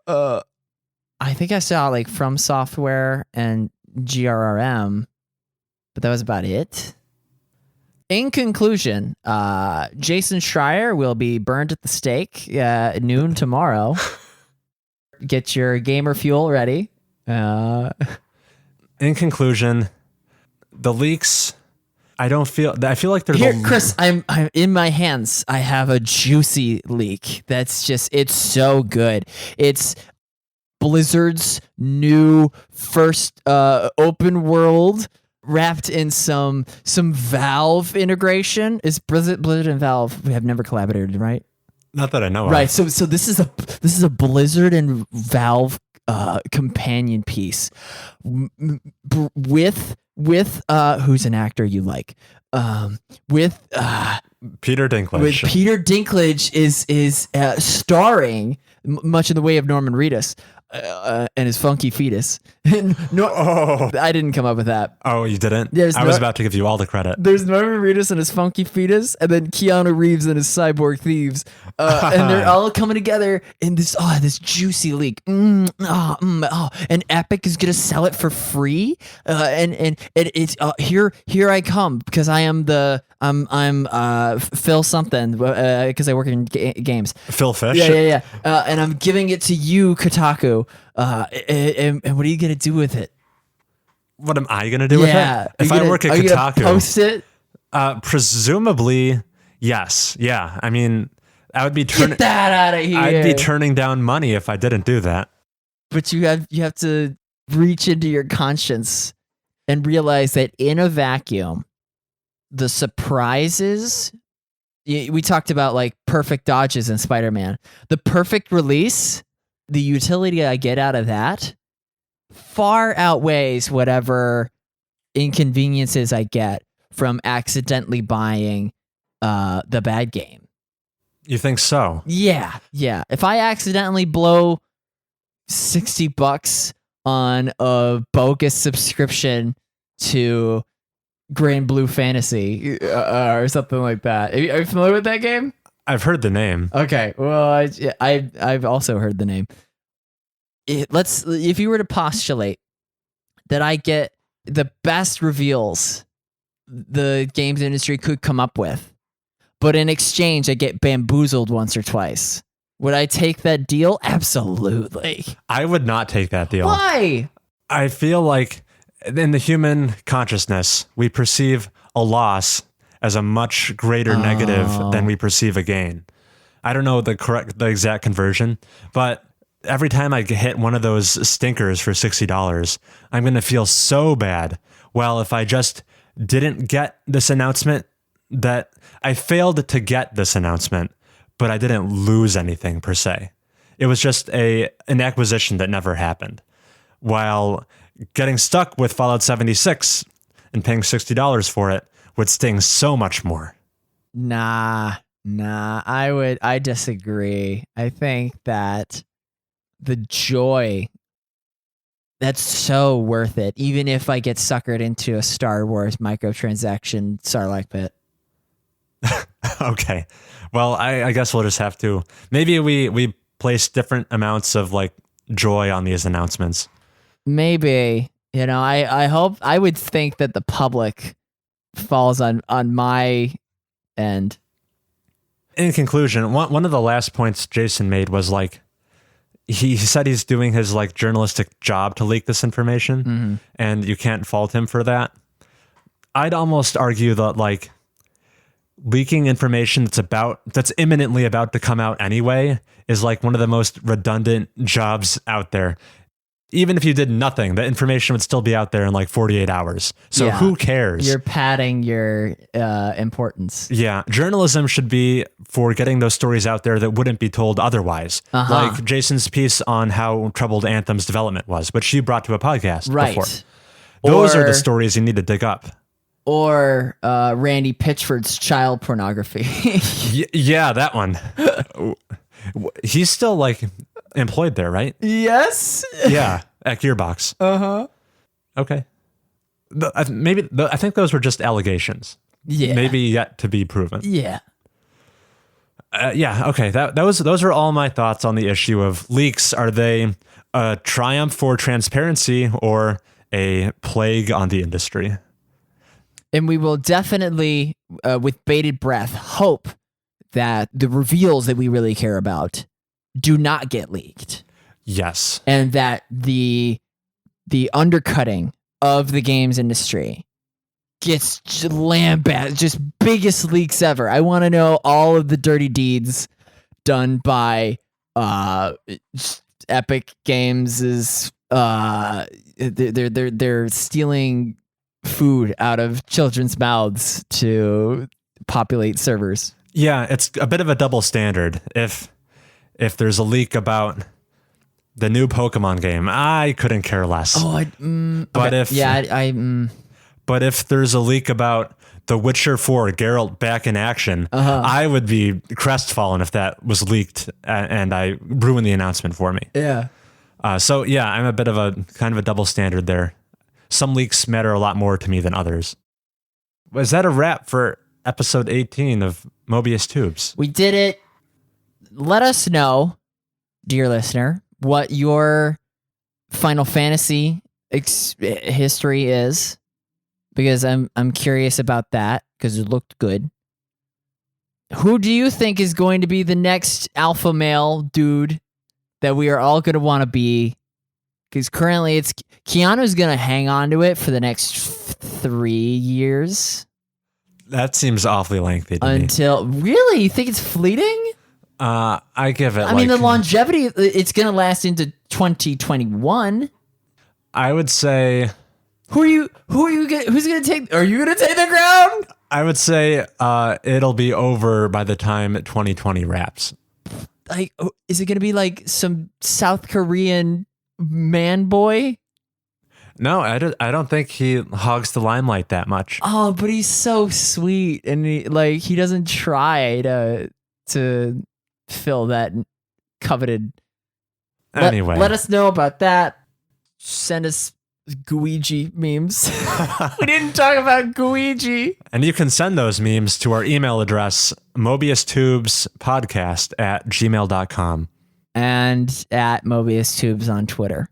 I think I saw like From Software and GRRM, but that was about it. In conclusion, Jason Schreier will be burned at the stake at noon tomorrow. Get your gamer fuel ready. In conclusion, the leaks, I feel like there's here, Chris. I'm in my hands. I have a juicy leak. That's just, it's so good. It's Blizzard's new first open world wrapped in some Valve integration. Is Blizzard and Valve, we have never collaborated, right? Not that I know of. Right. So this is a Blizzard and Valve companion piece with who's an actor you like? With Peter Dinklage. With Peter Dinklage is starring much in the way of Norman Reedus. And his funky fetus. I didn't come up with that. Oh, you didn't? I was about to give you all the credit. There's Norman Reedus and his funky fetus, and then Keanu Reeves and his cyborg thieves, and they're all coming together in this juicy leak. And Epic is gonna sell it for free. And it's here I come because I'm Phil something because I work in games. Phil Fish. Yeah. And I'm giving it to you, Kotaku. And what are you gonna do with it? What am I gonna do with it? If I work at Kotaku, post it. Presumably, yes. Yeah. I mean, I would be get that out of here. I'd be turning down money if I didn't do that. But you have to reach into your conscience and realize that in a vacuum, the surprises. We talked about like perfect dodges in Spider-Man. The perfect release, the utility I get out of that far outweighs whatever inconveniences I get from accidentally buying the bad game. You think so? Yeah. If I accidentally blow $60 on a bogus subscription to Grand Blue Fantasy or something like that. Are you familiar with that game? I've heard the name. Okay, well, I've also heard the name. If you were to postulate that I get the best reveals the games industry could come up with, but in exchange I get bamboozled once or twice, would I take that deal? Absolutely. I would not take that deal. Why? I feel like in the human consciousness, we perceive a loss as a much greater negative than we perceive a gain. I don't know the exact conversion, but every time I hit one of those stinkers for $60, I'm going to feel so bad. Well, if I just didn't get this announcement, that I failed to get this announcement, but I didn't lose anything per se. It was just an acquisition that never happened. While getting stuck with Fallout 76 and paying $60 for it would sting so much more. Nah, I disagree. I think that the joy That's so worth it, even if I get suckered into a Star Wars microtransaction Sarlacc pit. Okay. Well, I guess we'll just have to. Maybe we place different amounts of like joy on these announcements. Maybe. I hope, I would think that the public falls on my end. In conclusion, one of the last points Jason made was like, he said he's doing his like journalistic job to leak this information, and you can't fault him for that. I'd almost argue that like leaking information that's imminently about to come out anyway is like one of the most redundant jobs out there. Even if you did nothing, the information would still be out there in like 48 hours. So who cares? You're padding your importance. Yeah. Journalism should be for getting those stories out there that wouldn't be told otherwise. Like Jason's piece on how troubled Anthem's development was, which you brought to a podcast before. Those are the stories you need to dig up. Or Randy Pitchford's child pornography. Yeah, that one. He's still like employed there, right? Yes. Yeah, at Gearbox. Okay. I think those were just allegations. Yeah. Maybe yet to be proven. Yeah. Yeah. Okay. Those are all my thoughts on the issue of leaks. Are they a triumph for transparency or a plague on the industry? And we will definitely, with bated breath, hope that the reveals that we really care about do not get leaked. Yes. And that the undercutting of the games industry gets lambasted, just biggest leaks ever. I want to know all of the dirty deeds done by Epic Games is they're stealing food out of children's mouths to populate servers. Yeah, it's a bit of a double standard. If there's a leak about the new Pokemon game, I couldn't care less. But okay. But if there's a leak about The Witcher 4 Geralt back in action, I would be crestfallen if that was leaked and I ruined the announcement for me. Yeah. So yeah, I'm a bit of a kind of a double standard there. Some leaks matter a lot more to me than others. Was that a wrap for episode 18 of Mobius Tubes? We did it. Let us know, dear listener, what your Final Fantasy history is, because I'm curious about that because it looked good. Who do you think is going to be the next alpha male dude that we are all going to want to be? Because currently it's Keanu's going to hang on to it for the next 3 years. That seems awfully lengthy to me. Really? You think it's fleeting? I give it. I mean, the longevity, it's going to last into 2021. I would say. Who's going to take? Are you going to take the crown? I would say it'll be over by the time 2020 wraps. Like, is it going to be like some South Korean man boy? No, I don't think he hogs the limelight that much. Oh, but he's so sweet, and he doesn't try to fill that coveted. Anyway, let us know about that. Send us Guiji memes. We didn't talk about Guiji. And you can send those memes to our email address, mobiustubespodcast@gmail.com. And at Mobius Tubes on Twitter.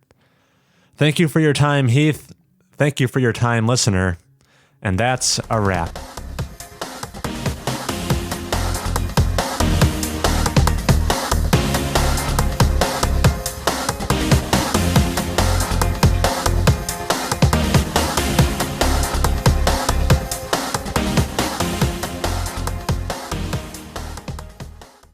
Thank you for your time, Heath. Thank you for your time, listener. And that's a wrap.